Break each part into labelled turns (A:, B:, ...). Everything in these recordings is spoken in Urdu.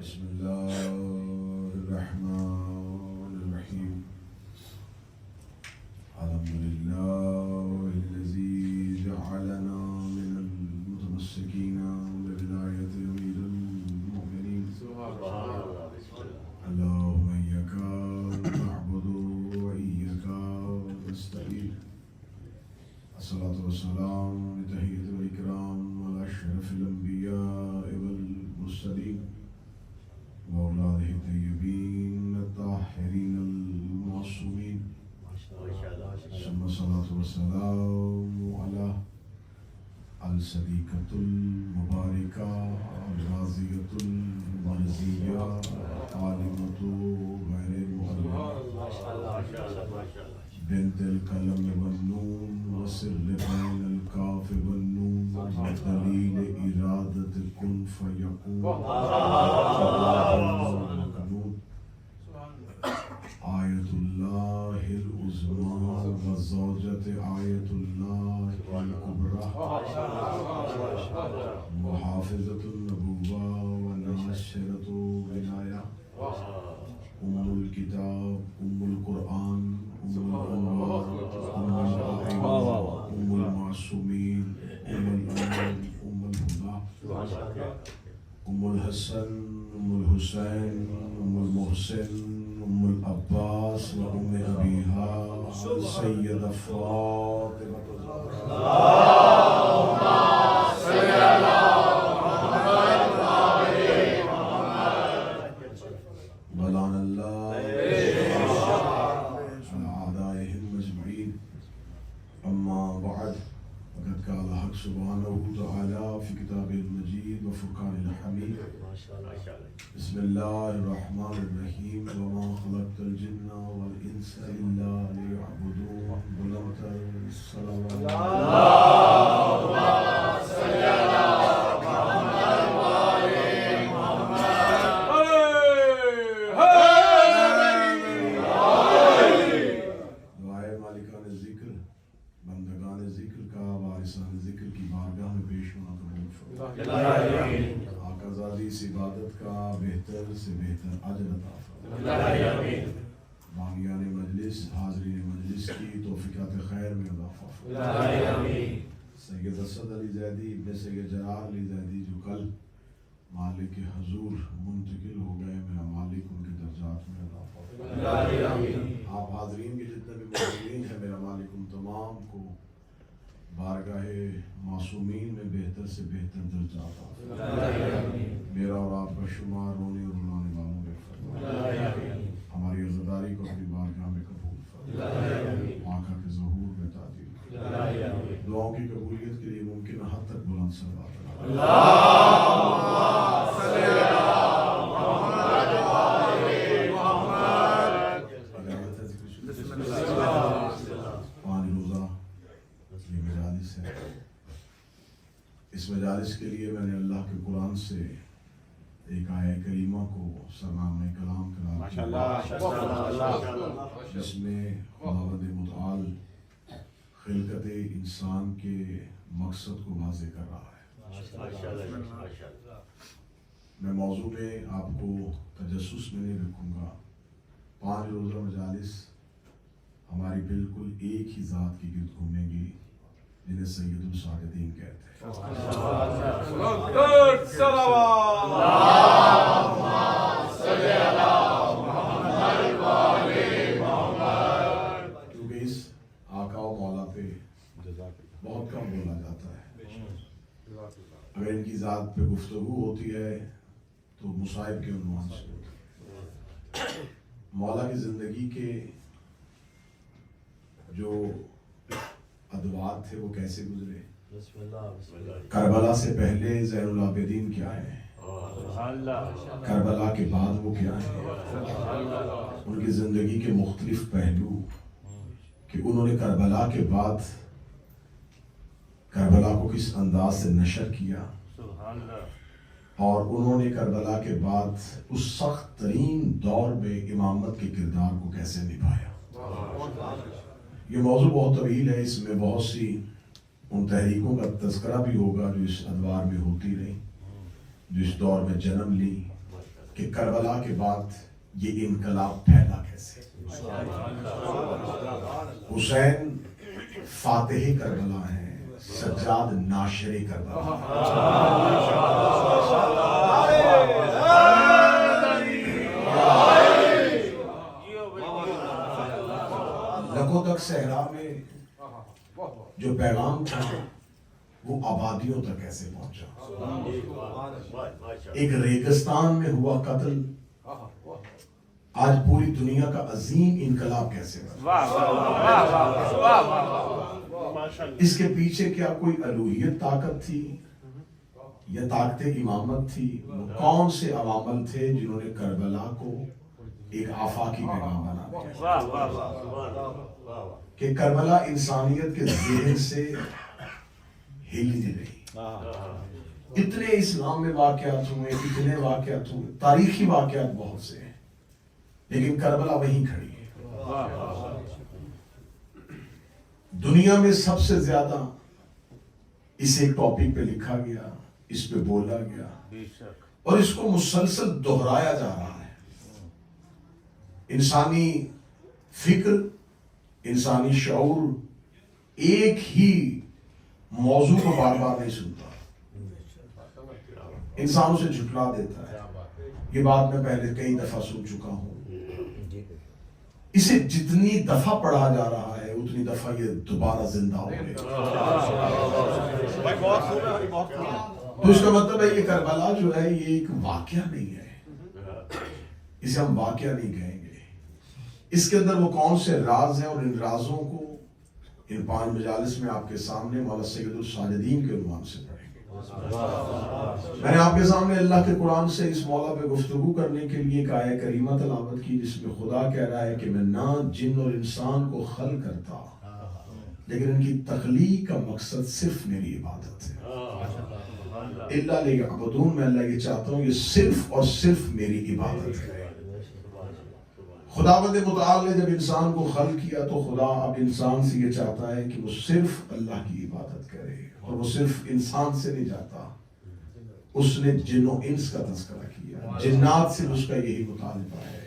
A: بسم الله الرحمن الرحيم. الحمد لله الذي جعلنا من المتمسكين بولاية أمير المؤمنين. اللهم إياك نعبد وإياك نستعين. الصلاة والسلام بتحية الإكرام على أشرف الأنبياء والمرسلين وأولاده الطيبين الطاهرين المعصومين. ثم الصلاة والسلام على الصديقة المباركة الغازية المرزية عالمة غير المؤلمة بنت القلم والنون وسر بين الكاف والنون ودليل إرادة كن فيكون آية الله العظمى وزوجة آية الله الكبرى محافظة النبوة وناشرة ولاية أم الكتاب أم القرآن أم الأنوار أم الآيات أم المعصومين أم الأمل أم الهدى أم الحسن أم الحسين أم المحسن أم العباس وأم أبيها السيدة فاطمة اللهم صل على محمد ولعن الله على أعدائهم أجمعين. أما بعد فقد قال الحق سبحانه وتعالى في كتابه المجيد وفرقانه الحميد. بسم الله الرحمن الرحيم. وما خلقت الجن والإنس إلا ليعبدون. بلغت الصلوات اللهم صل على محمد وآل محمد. دعائے مالکان ذکر بندگان ذکر کا وارثان ذکر کی بارگاہ میں پیش ہونا قبول فرمائے. آقا زادی اس عبادت کا بہتر سے بہتر اجر عطا فرمائے. بانیان مجلس حاضرین مجلس کی توفیقات خیر میں اضافہ فرمائے. سید اسد علی زیدی ابن سید جلال علی زیدی جو کل مالک کے حضور منتقل ہو گئے، میرا مالک ان کے درجات میں اضافہ فرمائے. آپ حاضرین کے جتنے بھی معصومین ہیں، میرا مالک ان تمام کو بارگاہ معصومین میں بہتر سے بہتر درجات عطا فرمائے. میرا اور آپ کا شمار رونے اور رلانے والوں میں فرمائے. ہماری عزاداری کو اپنی بارگاہ میں قبول فرمائے. آقا کے ظہور میں تعظیم فرمائے. دعاؤں کی قبولیت کے لیے ممکن حد تک بلند صلوات اللہم صلی علی محمد وآل محمد. پانچ روزہ یہ مجالس ہے. اس مجالس کے لیے میں نے اللہ کے قرآن سے ایک آیہ کریمہ کو سرنامہ کلام قرار دیا، جس میں خداوند متعال خلقت انسان کے مقصد کو واضح کر رہا ہے. میں موضوع میں آپ کو تجسس میں نہیں رکھوں گا. 5 روزہ مجالس ہماری بالکل ایک ہی ذات کی گرد گھومیں گی، جنہیں سید الساجدین کہتے ہیں. کیونکہ اس آقا و مولا پہ بہت کم بولا جاتا ہے. اگر ان کی ذات پہ گفتگو ہوتی ہے تو مصائب کے عنوان سے ہوتی ہے. مولا کی زندگی کے جو ادوار تھے وہ کیسے گزرے. کربلا سے پہلے زین العابدین کیا ہے، کربلا کے بعد وہ کیا ہے. ان کی زندگی کے مختلف پہلو کہ انہوں نے کربلا کے بعد کربلا کو کس انداز سے نشر کیا، اور انہوں نے کربلا کے بعد اس سخت ترین دور میں امامت کے کردار کو کیسے نبھایا. یہ موضوع بہت طویل ہے. اس میں بہت سی ان تحریکوں کا تذکرہ بھی ہوگا جو اس ادوار میں ہوتی رہی، جو اس دور میں جنم لی. کہ کربلا کے بعد یہ انقلاب پھیلا کیسے. حسین فاتح کربلا ہیں، سجاد ناشر کربلا. لکھوتک صحرا میں جو پیغام تھا وہ آبادیوں تک کیسے پہنچا. ایک ریگستان میں ہوا قتل آج پوری دنیا کا عظیم انقلاب کیسے بنا. اس کے پیچھے کیا کوئی الوہیت طاقت تھی یا طاقت امامت تھی؟ کون سے عوامل تھے جنہوں نے کربلا کو ایک آفاقی پیغام بنا دیا کہ کربلا انسانیت کے ذہن سے ہل نہیں رہی. اتنے اسلام میں واقعات ہوئے، اتنے واقعات ہوئے، تاریخی واقعات بہت سے ہیں، لیکن کربلا وہیں کھڑی ہے. دنیا میں سب سے زیادہ اس ایک ٹاپک پہ لکھا گیا، اس پہ بولا گیا اور اس کو مسلسل دہرایا جا رہا ہے. انسانی فکر، انسانی شعور ایک ہی موضوع کو بار بار نہیں سنتا، انسان اسے جھٹلا دیتا ہے. یہ بات میں پہلے کئی دفعہ سن چکا ہوں. اسے جتنی دفعہ پڑھا جا رہا ہے اتنی دفعہ یہ دوبارہ زندہ ہو گئے. تو اس کا مطلب ہے یہ کربلا جو ہے یہ ایک واقعہ نہیں ہے، اسے ہم واقعہ نہیں کہیں گے. اس کے اندر وہ کون سے راز ہیں اور ان رازوں کو ان 5 مجالس میں آپ کے سامنے مولا سید الساجدین کے عنوان سے پڑھیں گے. میں نے آپ کے سامنے اللہ کے قرآن سے اس مولا پہ گفتگو کرنے کے لیے ایک آیہ کریمہ تلاوت کی جس میں خدا کہہ رہا ہے کہ میں نہ جن اور انسان کو خلق کرتا لیکن ان کی تخلیق کا مقصد صرف میری عبادت ہے. الا لیعبدون، میں اللہ یہ چاہتا ہوں یہ صرف اور صرف میری عبادت ہے. خداوند متعال نے جب انسان کو خلق کیا تو خدا اب انسان سے یہ چاہتا ہے کہ وہ صرف اللہ کی عبادت کرے، اور وہ صرف انسان سے نہیں چاہتا. اس نے جن و انس کا تذکرہ کیا، جنات سے اس کا یہی مطالبہ ہے،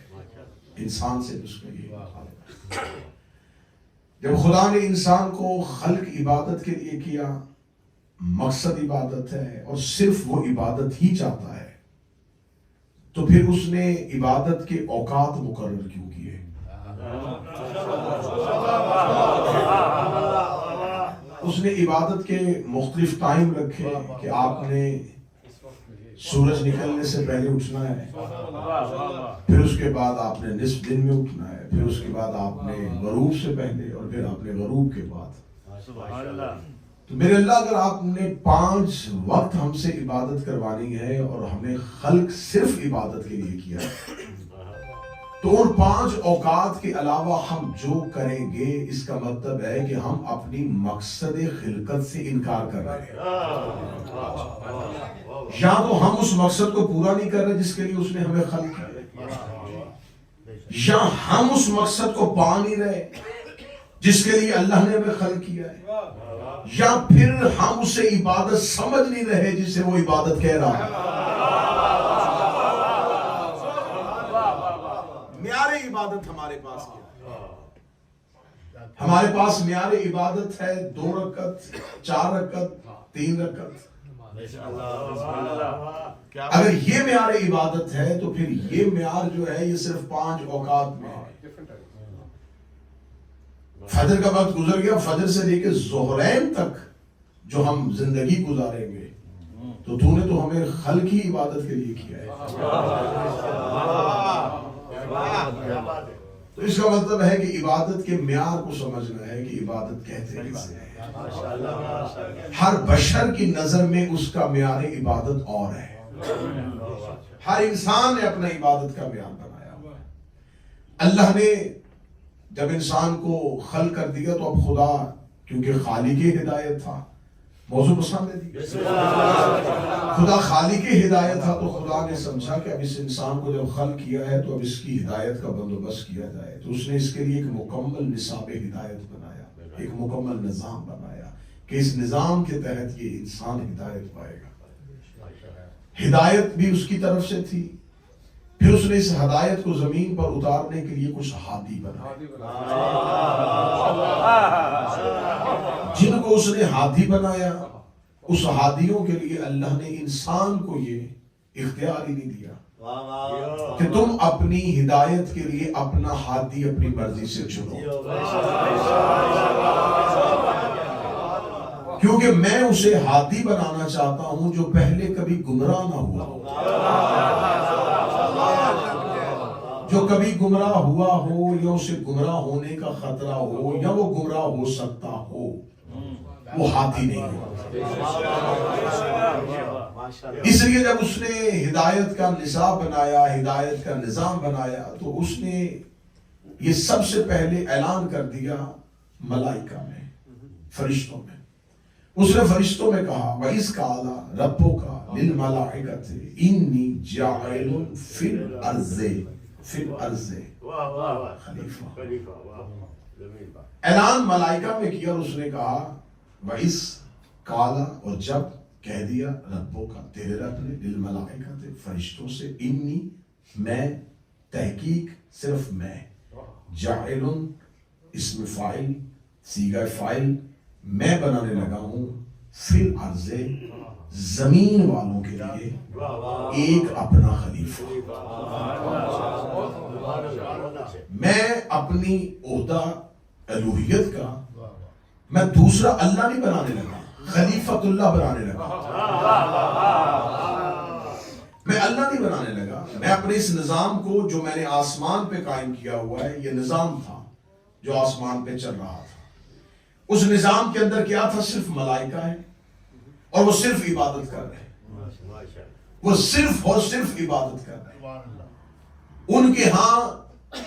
A: انسان سے اس کا یہی مطالبہ ہے. جب خدا نے انسان کو خلق عبادت کے لیے کیا، مقصد عبادت ہے اور صرف وہ عبادت ہی چاہتا ہے، تو پھر اس نے عبادت کے اوقات مقرر کیوں کیے؟ اس نے عبادت کے مختلف ٹائم رکھے کہ آپ نے سورج نکلنے سے پہلے اٹھنا ہے، پھر اس کے بعد آپ نے نصف دن میں اٹھنا ہے، پھر اس کے بعد آپ نے غروب سے پہلے، اور پھر آپ نے غروب کے بعد. تو میرے اللہ اگر آپ نے 5 وقت ہم سے عبادت کروانی ہے اور ہمیں خلق صرف عبادت کے لیے کیا تو ان 5 اوقات کے علاوہ ہم جو کریں گے اس کا مطلب ہے کہ ہم اپنی مقصد خلقت سے انکار کر رہے ہیں. یا تو ہم اس مقصد کو پورا نہیں کر رہے جس کے لیے اس نے ہمیں خلق کیا، یا ہم اس مقصد کو پا نہیں رہے جس کے لیے اللہ نے ہمیں خلق کیا ہے، یا پھر ہم اسے عبادت سمجھ نہیں رہے جسے وہ عبادت کہہ رہا ہے. معیار عبادت ہمارے پاس کیا ہے؟ ہمارے پاس معیار عبادت ہے 2 رکعت، 4 رکعت، 3 رکعت. اگر یہ معیار عبادت ہے تو پھر یہ معیار جو ہے یہ صرف 5 اوقات میں ہے. فجر کا وقت گزر گیا، فجر سے لے کے ظہرین تک جو ہم زندگی گزاریں گے تو تو نے تو ہمیں خلق کی عبادت کے لیے کیا ہے. تو اس کا مطلب ہے کہ عبادت کے معیار کو سمجھنا ہے کہ عبادت کہتے کسے ہیں. ہر بشر کی نظر میں اس کا معیار عبادت اور ہے. ہر انسان نے اپنا عبادت کا معیار بنایا ہوا ہے. اللہ نے جب انسان کو خلق کر دیا تو اب خدا کیونکہ خالق ہدایت تھا، موضوع کو سامنے دی، خدا خالق ہدایت تھا تو خدا نے سمجھا کہ اب اس انسان کو جب خلق کیا ہے تو اب اس کی ہدایت کا بندوبست کیا جائے. تو اس نے اس کے لیے ایک مکمل نصاب ہدایت بنایا، ایک مکمل نظام بنایا کہ اس نظام کے تحت یہ انسان ہدایت پائے گا. ہدایت بھی اس کی طرف سے تھی، پھر اس نے اس ہدایت کو زمین پر اتارنے کے لیے کچھ ہادی بنائے، جن کو اس نے ہادی بنایا، اس ہادیوں کے لیے اللہ نے انسان کو یہ اختیار ہی نہیں دیا کہ تم اپنی ہدایت کے لیے اپنا ہادی اپنی مرضی سے چنو، کیونکہ میں اسے ہادی بنانا چاہتا ہوں جو پہلے کبھی گمراہ نہ ہوا، جو کبھی گمراہ ہوا ہو یا اسے گمراہ ہونے کا خطرہ ہو یا وہ گمراہ ہو سکتا ہو، وہ ہادی نہیں ہوا۔ اس لیے جب اس نے ہدایت کا نصاب بنایا، ہدایت کا نظام بنایا، تو اس نے یہ سب سے پہلے اعلان کر دیا ملائکہ میں، فرشتوں میں۔ اس نے فرشتوں میں کہا وَإِذْ قَالَ رَبُّكَ لِلْمَلَائِكَةِ إِنِّي جَاعِلٌ فِي الْأَرْضِ خلیفہ۔ اعلان ملائکہ میں کیا اور اس نے کہا وَإِذْ قَالَ، اور جب کہہ دیا رَبُّكَ، تیرے رب نے، لِلْمَلَائِكَةِ، فرشتوں سے، إِنِّي، میں، تحقیق صرف میں، جَاعِلٌ اسم فاعل، صیغہ فاعل، میں بنانے لگا ہوں، فی الارض، زمین والوں کے لیے ایک اپنا خلیفہ۔ میں اپنی عہدہ الوہیت کا میں دوسرا اللہ نہیں بنانے لگا، خلیفۃ اللہ بنانے لگا۔ میں اللہ نہیں بنانے لگا، میں اپنے اس نظام کو جو میں نے آسمان پہ قائم کیا ہوا ہے، یہ نظام تھا جو آسمان پہ چل رہا تھا، اس نظام کے اندر کیا تھا؟ صرف ملائکہ ہیں اور وہ صرف عبادت کر رہے ہیں، وہ صرف اور صرف عبادت کر رہے ہیں۔ ان کے ہاں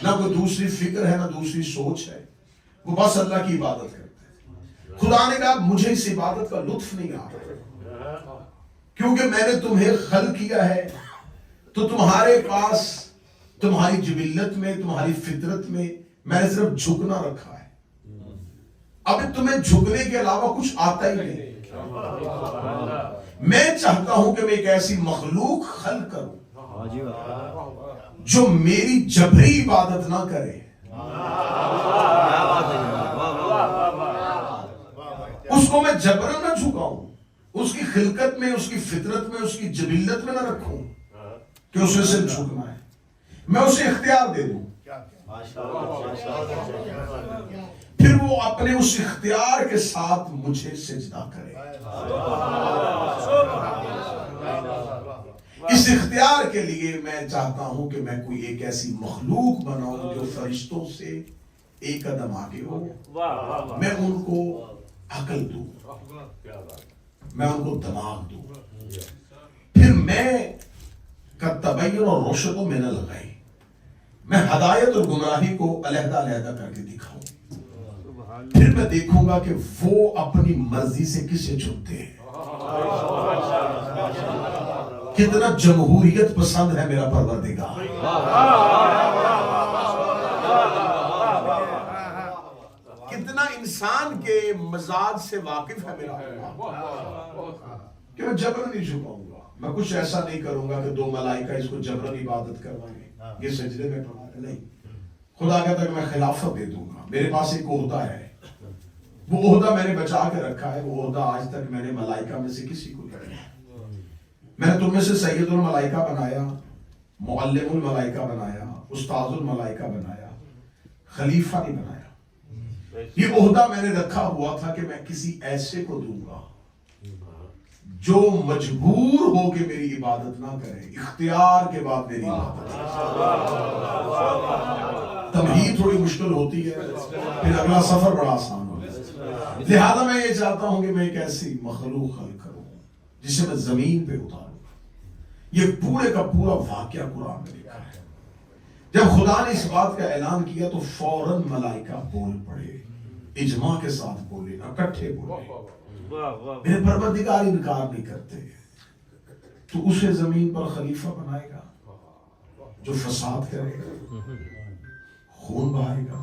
A: نہ کوئی دوسری فکر ہے، نہ دوسری سوچ ہے، وہ بس اللہ کی عبادت کرتے ہیں۔ خدا نے کہا مجھے اس عبادت کا لطف نہیں آ رہا، کیونکہ میں نے تمہیں خلق کیا ہے تو تمہارے پاس، تمہاری جبلت میں، تمہاری فطرت میں میں نے صرف جھکنا رکھا ہے۔ اب تمہیں جھکنے کے علاوہ کچھ آتا ہی نہیں۔ میں چاہتا ہوں کہ میں ایک ایسی مخلوق خلق کروں جو میری جبری عبادت نہ کرے، اس کو میں جبرن نہ جھکاؤں، اس کی خلقت میں، اس کی فطرت میں، اس کی جبلت میں نہ رکھوں کہ اسے صرف جھکنا ہے، میں اسے اختیار دے دوں، پھر وہ اپنے اس اختیار کے ساتھ مجھے سجدہ کرے۔ اس اختیار کے لیے میں چاہتا ہوں کہ میں کوئی ایک ایسی مخلوق بناؤں جو فرشتوں سے ایک قدم آگے ہو، میں ان کو عقل دوں، میں ان کو دماغ دوں، پھر میں تبین اور رشد من الغی، میں ہدایت اور گمراہی کو علیحدہ علیحدہ کر کے دکھاؤں، پھر میں دیکھوں گا کہ وہ اپنی مرضی سے کسے چنتے ہیں۔ کتنا جمہوریت پسند ہے میرا پروردگار، کتنا انسان کے مزاج سے واقف ہے میرا اللہ، کہ میں جبرن نہیں جھکاؤں گا، میں کچھ ایسا نہیں کروں گا کہ دو ملائکہ اس کو جبرن عبادت کروائیں گے، یہ سجدے میں پڑھا ہے، نہیں۔ خدا کہتا ہے کہ میں خلافت دے دوں گا، میرے پاس ایک عہدہ ہے، وہ عہدہ میں نے بچا کے رکھا ہے، وہ عہدہ آج تک میں نے ملائکہ میں سے کسی کو نہیں دیا۔ میں نے تم میں سے سید الملائکہ بنایا، معلم الملائکہ بنایا، استاد الملائکہ بنایا، خلیفہ نہیں بنایا۔ یہ عہدہ میں نے رکھا ہوا تھا کہ میں کسی ایسے کو دوں گا جو مجبور ہو کے میری عبادت نہ کرے، اختیار کے بعد میری عبادت۔ تمہید تھوڑی مشکل ہوتی ہے، پھر اگلا سفر بڑا آسان ہوتا ہے۔ لہذا میں یہ چاہتا ہوں کہ میں ایک ایسی مخلوق خلق کروں جسے میں زمین پہ اتاروں۔ یہ پورے کا پورا واقعہ قرآن میں لکھا ہے۔ جب خدا نے اس بات کا اعلان کیا تو فوراً ملائکہ بول پڑے، اجماع کے ساتھ بولے، اکٹھے بولے۔ میرے پروردگار انکار نہیں کرتے، تو اسے زمین پر خلیفہ بنائے گا جو فساد کرے گا، خون بہائے گا،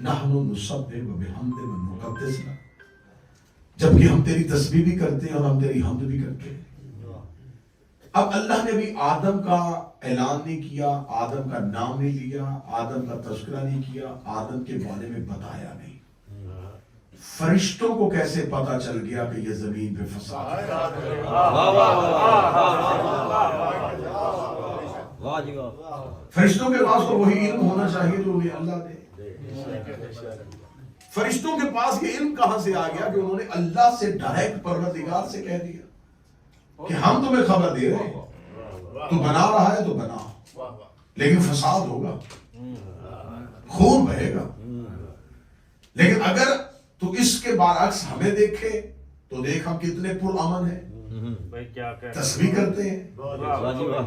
A: نحن نسبح بحمد ونقدس لک، جبکہ ہم تیری تسبیح بھی کرتے ہیں اور ہم تیری حمد بھی کرتے ہیں۔ اب اللہ نے بھی آدم کا اعلان نہیں کیا، آدم کا نام نہیں لیا، آدم کا تذکرہ نہیں کیا، آدم کے بارے میں بتایا نہیں۔ فرشتوں کو کیسے پتا چل گیا کہ یہ زمین پہ فساد ہے؟ فرشتوں کے پاس تو وہی علم ہونا چاہیے جو انہیں اللہ دے۔ فرشتوں کے پاس یہ علم کہاں سے آ گیا کہ انہوں نے اللہ سے ڈائریکٹ پروردگار سے کہہ دیا کہ ہم تمہیں خبر دے رہے ہیں، تو بنا رہا ہے تو بنا، لیکن فساد ہوگا، خون بہے گا۔ لیکن اگر تو اس کے برعکس ہمیں دیکھے تو دیکھ ہم کتنے پرامن ہیں، تسبیح کرتے ہیں،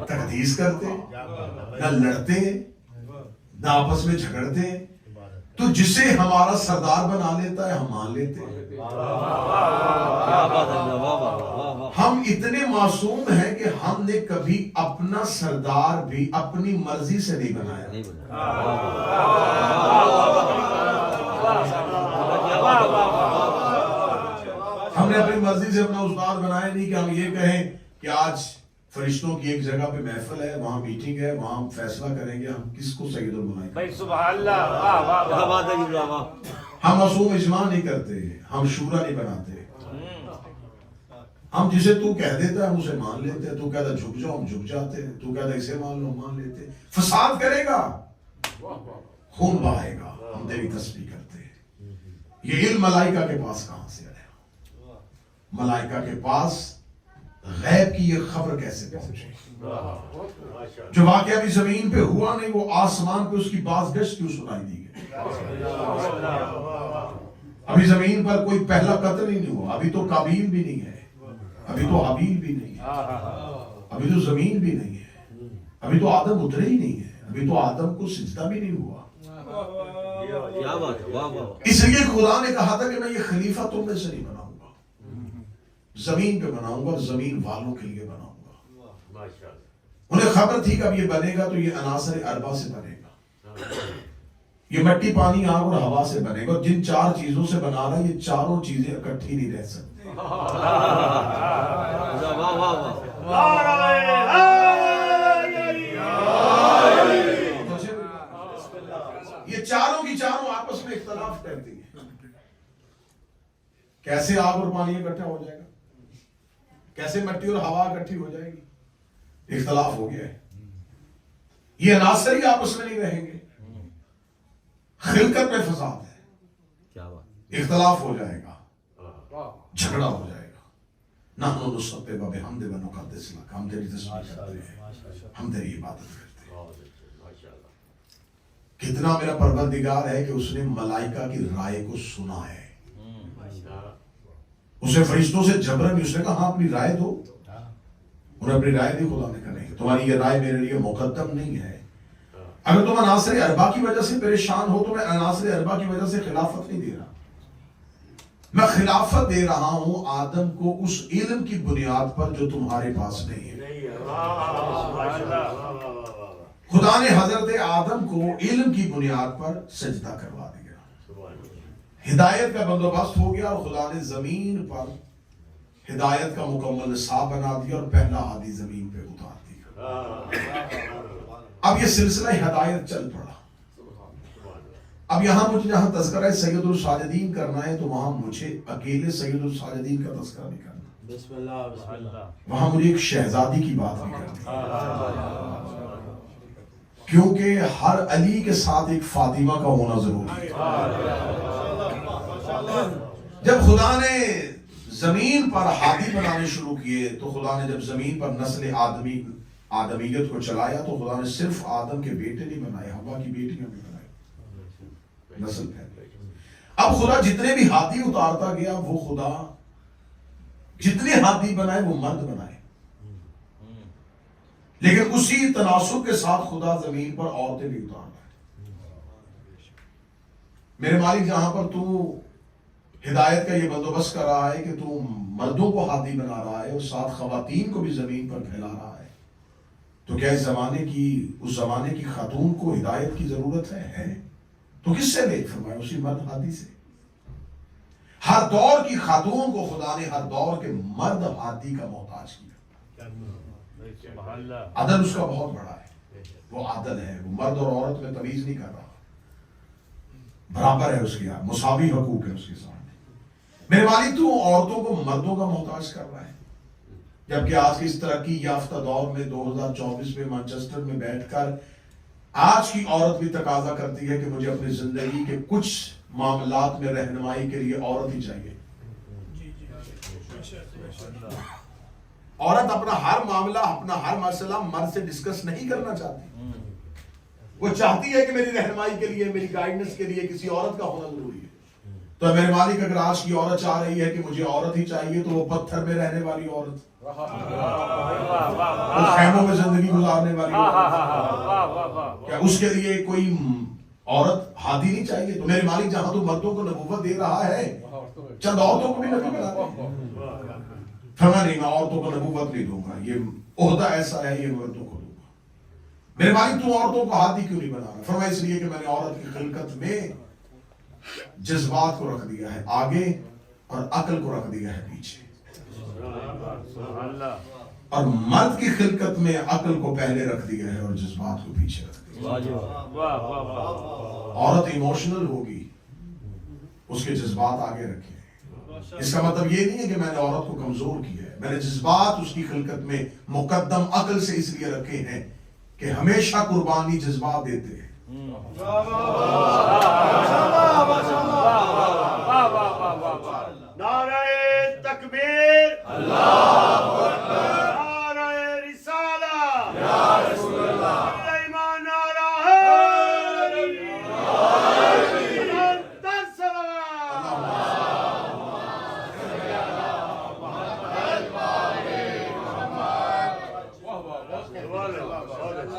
A: تقدیس کرتے ہیں، نہ لڑتے ہیں نہ آپس میں جھگڑتے ہیں، تو جسے ہمارا سردار بنا لیتا ہے ہم مان لیتے ہیں۔ ہم اتنے معصوم ہیں کہ ہم نے کبھی اپنا سردار بھی اپنی مرضی سے نہیں بنایا۔ ہم نے اپنی مرضی سے اپنا استاد بنایا نہیں کہ ہم یہ کہیں کہ آج فرشتوں کی ایک جگہ پہ محفل ہے، وہاں میٹنگ ہے، وہاں ہم فیصلہ کریں گے ہم کس کو سید الملائکہ۔ سبحان اللہ۔ ہم معصوم اجماع نہیں کرتے، ہم شورا نہیں بناتے، ہم جسے تو کہہ دیتا ہے ہم اسے مان لیتے ہیں، تو کہتا ہے جھک جاؤ ہم جھک جاتے ہیں، تو کہتا ہے اسے مان لو مان لیتے ہیں۔ فساد کرے گا، خون بہائے گا، ہم تیری تسبیح کرتے ہیں۔ یہ علم ملائکہ کے پاس کہاں سے آیا؟ ملائکہ کے پاس غیب کی یہ خبر کیسے پہنچی؟ جو واقعہ بھی زمین پہ ہوا نہیں وہ آسمان پہ اس کی باز گشت کیوں سنائی دی گئی؟ ابھی زمین پر کوئی پہلا قتل ہی نہیں ہوا، ابھی تو قابیل بھی نہیں ہے، ابھی تو حابیل بھی نہیں ہے، ابھی تو زمین بھی نہیں ہے، ابھی تو آدم اترے ہی نہیں ہے، ابھی تو آدم کو سجدہ بھی نہیں ہوا۔ اس لیے خدا نے کہا تھا کہ میں یہ خلیفہ تم میں سے نہیں بناؤں گا، زمین پہ بناؤں گا اور زمین والوں کے لیے بناؤں گا۔ انہیں خبر تھی کہ اب یہ بنے گا تو یہ عناصر اربع سے بنے گا، یہ مٹی پانی آگ اور ہوا سے بنے گا، اور جن چار چیزوں سے بنا رہا ہے یہ چاروں چیزیں اکٹھی نہیں رہ سکتی۔ یہ چاروں کی چاروں آپس میں اختلاف کرتی ہیں۔ کیسے آگ اور پانی اکٹھا ہو جائے گا؟ کیسے مٹی اور ہوا اکٹھی ہو جائے گی؟ اختلاف ہو گیا ہے۔ یہ عناصر ہی آپس میں نہیں رہیں گے، خلقت میں فساد ہے، اختلاف ہو جائے گا، جھگڑا ہو جائے گا۔ نحن نسبح بحمدک ونقدس لک، ہم تیری تسبیح کرتے ہیں، ہم تیری عبادت کرتے ہیں۔ کتنا میرا پروردگار ہے کہ اس نے ملائکہ کی رائے کو سنا ہے۔ اسے فرشتوں سے جبرن اس نے کہا ہاں اپنی رائے دو، انہیں اپنی رائے دی، خدا نے کہا تمہاری یہ رائے میرے لیے مقدم نہیں ہے۔ اگر تم عناصر اربع کی وجہ سے پریشان ہو تو میں عناصر اربع کی وجہ سے خلافت نہیں دے رہا، میں خلافت دے رہا ہوں آدم کو اس علم کی بنیاد پر جو تمہارے پاس نہیں ہے۔ خدا نے حضرت آدم کو علم کی بنیاد پر سجدہ کروا دیا، ہدایت کا بندوبست ہو گیا، اور خدا نے زمین پر ہدایت کا مکمل نصاب بنا دیا اور پہلا ہادی زمین پہ اتار دیا۔ اب یہ سلسلہ ہدایت چل پڑا۔ اب یہاں مجھے جہاں تذکرہ سید الساجدین کرنا ہے تو وہاں مجھے اکیلے سید الساجدین کا تذکرہ بھی کرنا، بسم اللہ بسم اللہ، وہاں مجھے ایک شہزادی کی بات بھی کرنی، کیونکہ ہر علی کے ساتھ ایک فاطمہ کا ہونا ضروری ہے۔ جب خدا نے زمین پر ہادی بنانے شروع کیے تو خدا نے جب زمین پر نسل آدمیت کو چلایا تو خدا نے صرف آدم کے بیٹے نہیں بنائے، حوا کی بیٹیاں بھی بنائی، نسل پھیل گئی۔ اب خدا جتنے بھی ہادی اتارتا گیا وہ خدا جتنے ہادی بنائے وہ مرد بنائے، لیکن اسی تناسب کے ساتھ خدا زمین پر عورتیں بھی اتار رہا ہے۔ میرے مالک جہاں پر تو ہدایت کا یہ بندوبست کر رہا ہے کہ تو مردوں کو ہادی بنا رہا ہے اور ساتھ خواتین کو بھی زمین پر پھیلا رہا ہے، تو کیا اس زمانے کی خاتون کو ہدایت کی ضرورت ہے؟ تو کس سے لے؟ فرمایا اسی مرد ہادی سے۔ ہر دور کی خاتون کو خدا نے ہر دور کے مرد ہادی کا محتاج کیا۔ عدل اس کا بہت بڑا ہے، وہ عادل ہے، وہ مرد اور عورت میں تمیز نہیں کر رہا، برابر ہے اس کے یہاں، مساوی حقوق ہے اس کے سامنے۔ میرے والد تو عورتوں کو مردوں کا محتاج کر رہا ہے، جبکہ آج کے اس ترقی یافتہ دور میں 2024 میں مانچسٹر میں بیٹھ کر آج کی عورت بھی تقاضا کرتی ہے کہ مجھے اپنی زندگی کے کچھ معاملات میں رہنمائی کے لیے عورت ہی چاہیے۔ عورت اپنا ہر معاملہ، اپنا ہر مسئلہ مرد سے ڈسکس نہیں کرنا چاہتی، وہ چاہتی ہے کہ میری رہنمائی کے لیے، میری گائیڈنس کے لیے کسی عورت کا ہونا ضروری ہے۔ تو میرے مالک اگر آج کی عورت چاہ رہی ہے کہ مجھے عورت ہی چاہیے، تو وہ پتھر میں رہنے والی عورت، وہ خیموں میں زندگی گزارنے والی عورت، کیا اس کے لیے کوئی عورت ہاتھی نہیں چاہیے؟ تو میرے مالک جہاں تو مردوں کو نبوت دے رہا ہے، چند عورتوں کو بھی نبی بنا دے۔ فرما نہیں، میں عورتوں کو نبوت نہیں دوں گا، یہ عہدہ ایسا ہے، یہ مردوں کو دوں گا۔ میرے مالک تو عورتوں کو ہاتھی کیوں نہیں بنا رہا؟ فرما اس لیے کہ میں نے عورت کی خلقت میں جذبات کو رکھ دیا ہے آگے اور عقل کو رکھ دیا ہے پیچھے، اور مرد کی خلقت میں عقل کو پہلے رکھ دیا ہے اور جذبات کو پیچھے رکھ دیا۔ عورت ایموشنل ہوگی، اس کے جذبات آگے رکھے۔ اس کا مطلب یہ نہیں ہے کہ میں نے عورت کو کمزور کیا ہے، میں نے جذبات اس کی خلقت میں مقدم عقل سے اس لیے رکھے ہیں کہ ہمیشہ قربانی جذبات دیتے ہیں۔
B: نعرہ تکبیر، اللہ اکبر، نعرہ رسالہ، یا رسول اللہ، ایمان نعرہ ہے، انتر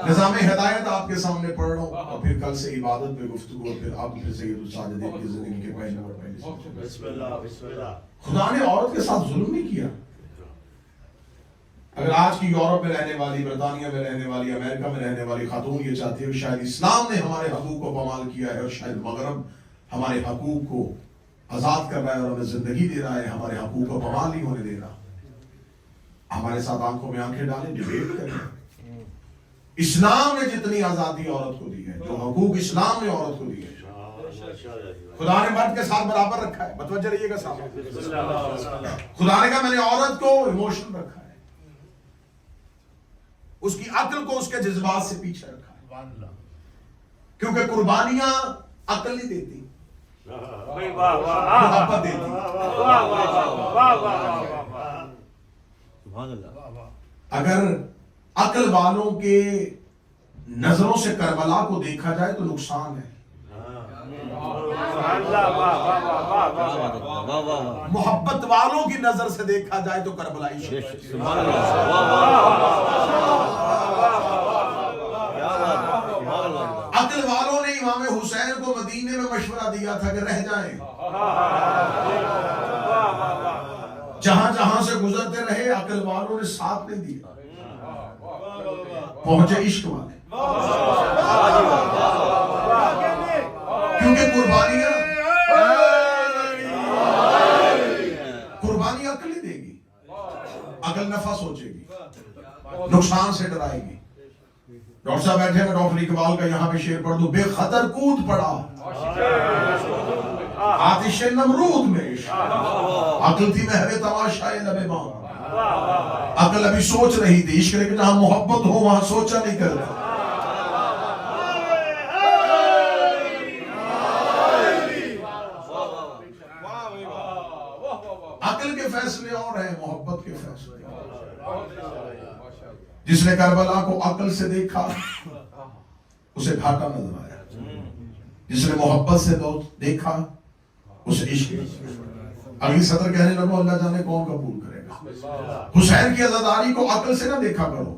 A: نظام ہدایت آپ کے سامنے پڑھ رہا ہوں، اور پھر کل سے عبادت پہ گفتگو، اور پھر آپ پھر سید الساجدین کی زندگی کے پہلے نمبر پہلے۔
B: بسم اللہ بسم اللہ۔
A: خدا نے عورت کے ساتھ ظلم نہیں کیا۔ اگر آج کی یورپ میں رہنے والی، برطانیہ میں رہنے والی، امریکہ میں رہنے والی خاتون یہ چاہتی ہے کہ شاید اسلام نے ہمارے حقوق کو پامال کیا ہے، اور شاید مغرب ہمارے حقوق کو آزاد کر رہا ہے اور ہمیں زندگی دے رہا ہے، ہمارے حقوق کو پامال نہیں ہونے دے رہا، ہمارے ساتھ آنکھوں میں آنکھیں ڈالیں، ڈیبیٹ کریں۔ اسلام نے جتنی آزادی عورت کو دی ہے، جو حقوق اسلام نے عورت کو دی ہے، خدا نے مرد کے ساتھ برابر رکھا ہے۔ متوجہ رہیے گا صاحب، خدا نے کہا میں نے عورت کو ایموشن رکھا ہے، اس کی عقل کو اس کے جذبات سے پیچھے رکھا ہے، کیونکہ قربانیاں عقل نہیں دیتی، محبت دیتی۔ اگر عقل والوں کے نظروں سے کربلا کو دیکھا جائے تو نقصان ہے، محبت والوں کی نظر سے دیکھا جائے تو کربلا عشق ہے۔ عقل والوں نے امام حسین کو مدینے میں مشورہ دیا تھا کہ رہ جائیں، جہاں جہاں سے گزرتے رہے عقل والوں نے ساتھ نہیں دیا، پہنچے عشق والے، کیونکہ قربانی عقل ہی دے گی، عقل نفع سوچے گی، نقصان سے ڈرائے گی۔ ڈاکٹر صاحب بیٹھے میں ڈاکٹر اقبال کا یہاں پہ شعر پڑھ دوں، بے خطر کود پڑا آتش نمرود میں عشق، عقل تھی محو تماشائے لب بام، عقل ابھی سوچ رہی تھی عشق، لیکن جہاں محبت ہو وہاں سوچا نہیں کرتا۔ عقل کے فیصلے اور ہیں، محبت کے فیصلے اور۔ جس نے کربلا کو عقل سے دیکھا اسے گھاٹا نظر آیا، جس نے محبت سے دیکھا اسے عشق۔ اگلی سطر کہنے لگو اللہ جانے کون قبول کرے گا۔ حسین کی عزاداری کو عقل سے نہ دیکھا کرو،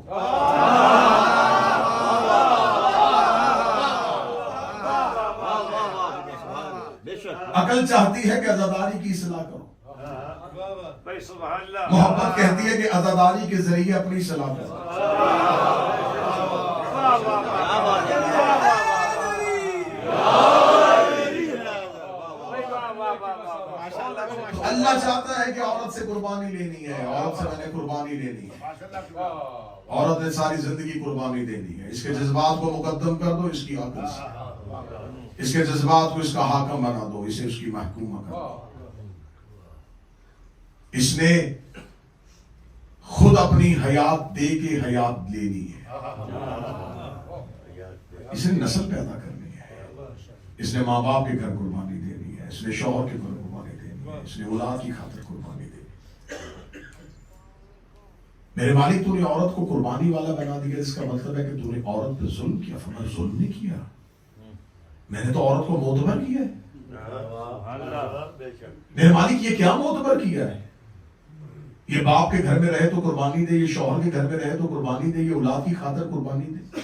A: عقل چاہتی ہے کہ عزاداری کی اصلاح کرو، محبت کہتی ہے کہ عزاداری کے ذریعے اپنی اصلاح کرو۔ اللہ چاہتا ہے کہ عورت سے قربانی لینی ہے، عورت سے میں نے قربانی لینی ہے، عورت نے ساری زندگی قربانی دے دی ہے. اس کے جذبات کو مقدم کر دو اس کی عقل سے. اس کے جذبات کو اس کا حاکم بنا دو, اسے اس کی محکومہ کر دو. اس نے خود اپنی حیات دے کے حیات لینی ہے. اس نے نسل پیدا کرنی ہے. اس نے ماں باپ کے گھر قربانی دینی ہے. اس نے شوہر کے گھر قربانی دینی ہے. اس نے اولاد کی خاطر قربانی دینی ہے. میرے مالک تو نے عورت کو قربانی والا بنا دیا. اس کا مطلب ہے کہ تو نے عورت پہ ظلم کیا. فرمایا ظلم نہیں کیا, میں نے تو عورت کو معتبر کیا ہے. میرے مالک یہ کیا معتبر کیا ہے؟ یہ باپ کے گھر میں رہے تو قربانی دے, یہ شوہر کے گھر میں رہے تو قربانی دے, یہ اولاد کی خاطر قربانی دے.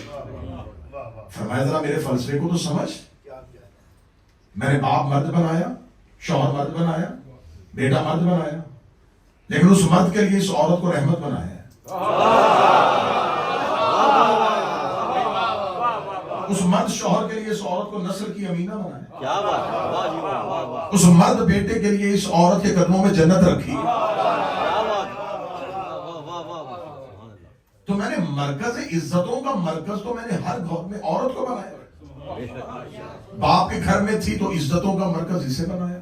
A: فرمایا ذرا میرے فلسفے کو تو سمجھ. میں نے باپ مرد بنایا, شوہر مرد بنایا, بیٹا مرد بنایا, لیکن اس مرد کے لیے اس عورت کو رحمت بنایا ہے. اس مرد شوہر کے لیے اس عورت کو نسل کی امینہ بنایا. اس مرد بیٹے کے لیے اس عورت کے قدموں میں جنت رکھی. تو میں نے مرکز عزتوں کا مرکز تو میں نے ہر گھر میں عورت کو بنایا. باپ کے گھر میں تھی تو عزتوں کا مرکز اسے بنایا.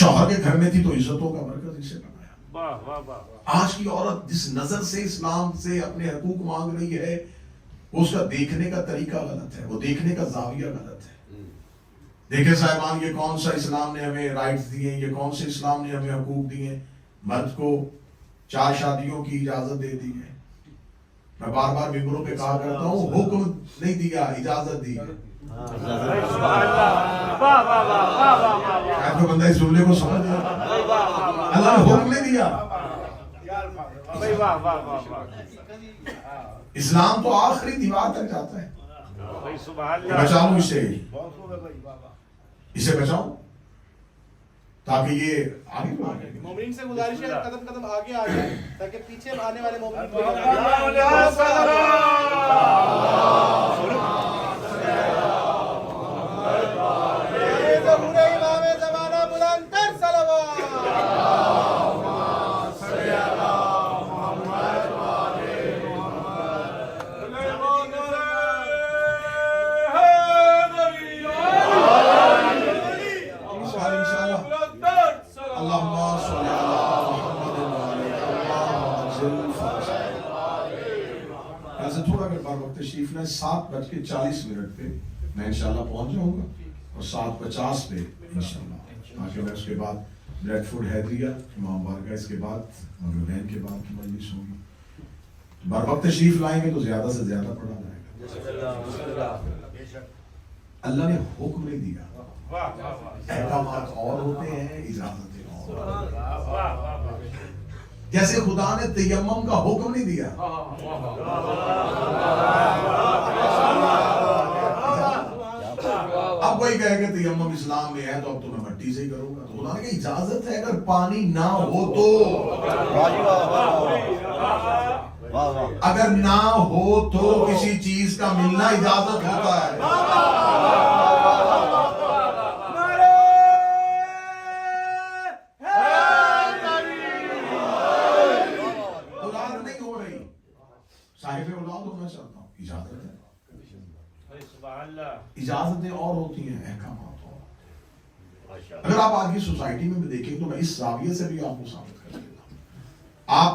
A: شوہر کے گھر میں تھی تو عزتوں کا مرکز اسے بنایا. آج کی عورت جس نظر سے اسلام سے اپنے حقوق مانگ رہی ہے, اس کا دیکھنے کا طریقہ غلط ہے, وہ دیکھنے کا زاویہ غلط ہے. دیکھیں صاحبان, یہ کون سا اسلام نے ہمیں رائٹس دیے, یہ کون سے اسلام نے ہمیں حقوق دیے. مرد کو 4 شادیوں کی اجازت دے دی ہے. میں بار بار ممبروں پہ کہا کرتا ہوں, حکم نہیں دیا, اجازت دی ہے. بندہ اس جملے کو سمجھ گیا. اللہ نے حکم نہیں دیا. اسلام تو آخری دیوار تک جاتا ہے. بچاؤں اسے بچاؤں تاکہ یہ آگے بڑھے.
C: مومنین سے گزارش ہے قدم قدم آگے آ جائے تاکہ پیچھے آنے والے مومنین کو
A: تشریف نے 7:40 پہ میں انشاءاللہ پہنچ جاؤں گا, اور 7:50 پہ انشاءاللہ, تاکہ میں اس کے بعد بریڈ فوڈ حیدریہ امام بارگاہ, اس کے بعد مغربین کے بعد کی مجلس ہوگی. بر وقت تشریف لائیں گے تو زیادہ سے زیادہ پڑھا جائے گا. اللہ نے حکم نہیں دیا. احکامات اور ہوتے ہیں, اجازتیں اور. جیسے خدا نے تیمم کا حکم نہیں دیا. اب کوئی کہے کہ تیمم اسلام میں ہے تو اب تو میں مٹی سے ہی کروں گا. تو خدا نے کہا اجازت ہے, اگر پانی نہ ہو تو, اگر نہ ہو تو کسی چیز کا ملنا اجازت ہوتا ہے. صاحب اولاد ہونا چاہتا ہوں, اجازت ہے. اجازتیں اور ہوتی ہیں, احکامات اور. اگر آپ آج کی سوسائٹی میں دیکھیں تو میں اس زاویے سے بھی آپ کو ثابت کر دیتا ہوں. آپ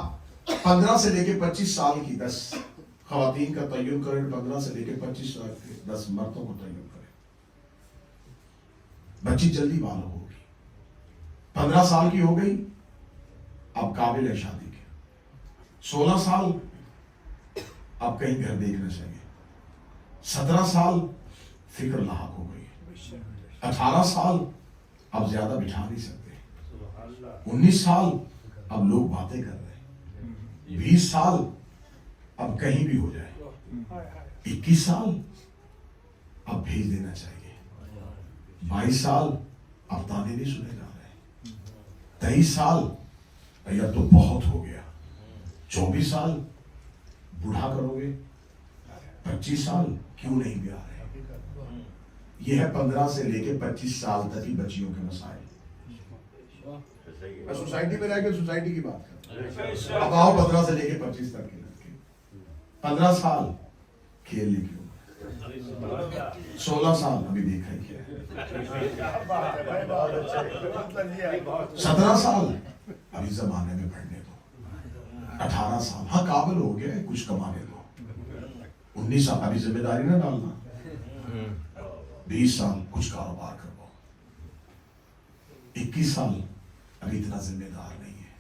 A: 15 سے لے کے 25 سال کی 10 خواتین کا تعین کریں, 15 سے لے کے 25 سال کے 10 مردوں کو تعین کریں. بچی جلدی بالغ ہوگی, 15 سال کی ہو گئی, اب قابل ہے شادی کے. 16 سال اب کہیں گھر دیکھنا چاہیے. 17 سال فکر لاحق ہو گئی. 18 سال اب زیادہ بٹھا نہیں سکتے. 19 سال اب لوگ باتیں کر رہے ہیں. 20 سال اب کہیں بھی ہو جائے. 21 سال اب بھیج دینا چاہیے. 22 سال اب تانے نہیں سنے جا رہے. 23 سال اب تو بہت ہو گیا. 24 سال بوڑھا کرو گے. 25 سال کیوں نہیں بھی آ رہے. یہ ہے 15 سے لے کے 25 سال تک کی بچیوں کے مسائل. میں سوسائٹی میں رہ کے سوسائٹی کی بات کر رہا ہوں. اب آؤ 15 سے لے کے 25 تک کے لڑکے. 15 سال کھیلنے کی عمر، 16 سال ابھی دیکھا ہی کیا ہے، 17 سال ابھی زمانے میں پڑھنے دو، 18 سال ہاں قابل ہو گیا ہے کچھ کمانے دو، 19 سال ابھی ذمہ داری نہ ڈالنا، 20 سال کچھ کاروبار کرو، 21 سال ابھی اتنا ذمہ دار نہیں ہے،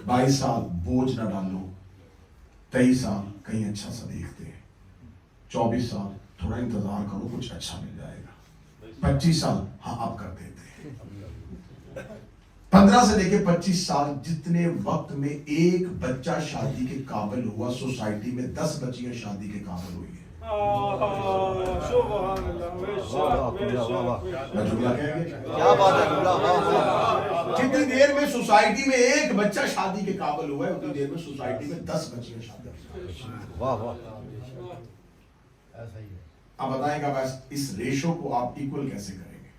A: 22 سال بوجھ نہ ڈالو، 23 سال کہیں اچھا سا دیکھتے ہیں، 24 سال تھوڑا انتظار کرو کچھ اچھا مل جائے گا، 25 سال ہاں اب کر دیتے ہیں، 15 سے لے کے 25 سال جتنے وقت میں ایک بچہ شادی کے قابل ہوا، سوسائٹی میں 10 بچیاں شادی کے قابل ہوئی ہیں۔ جتنی دیر میں سوسائٹی میں ایک بچہ شادی کے قابل ہوا ہے اتنی دیر میں سوسائٹی میں 10 بچیاں شادی کے قابل ہیں۔ اب بتائیں گا بس اس ریشو کو آپ ایکول کیسے کریں گے؟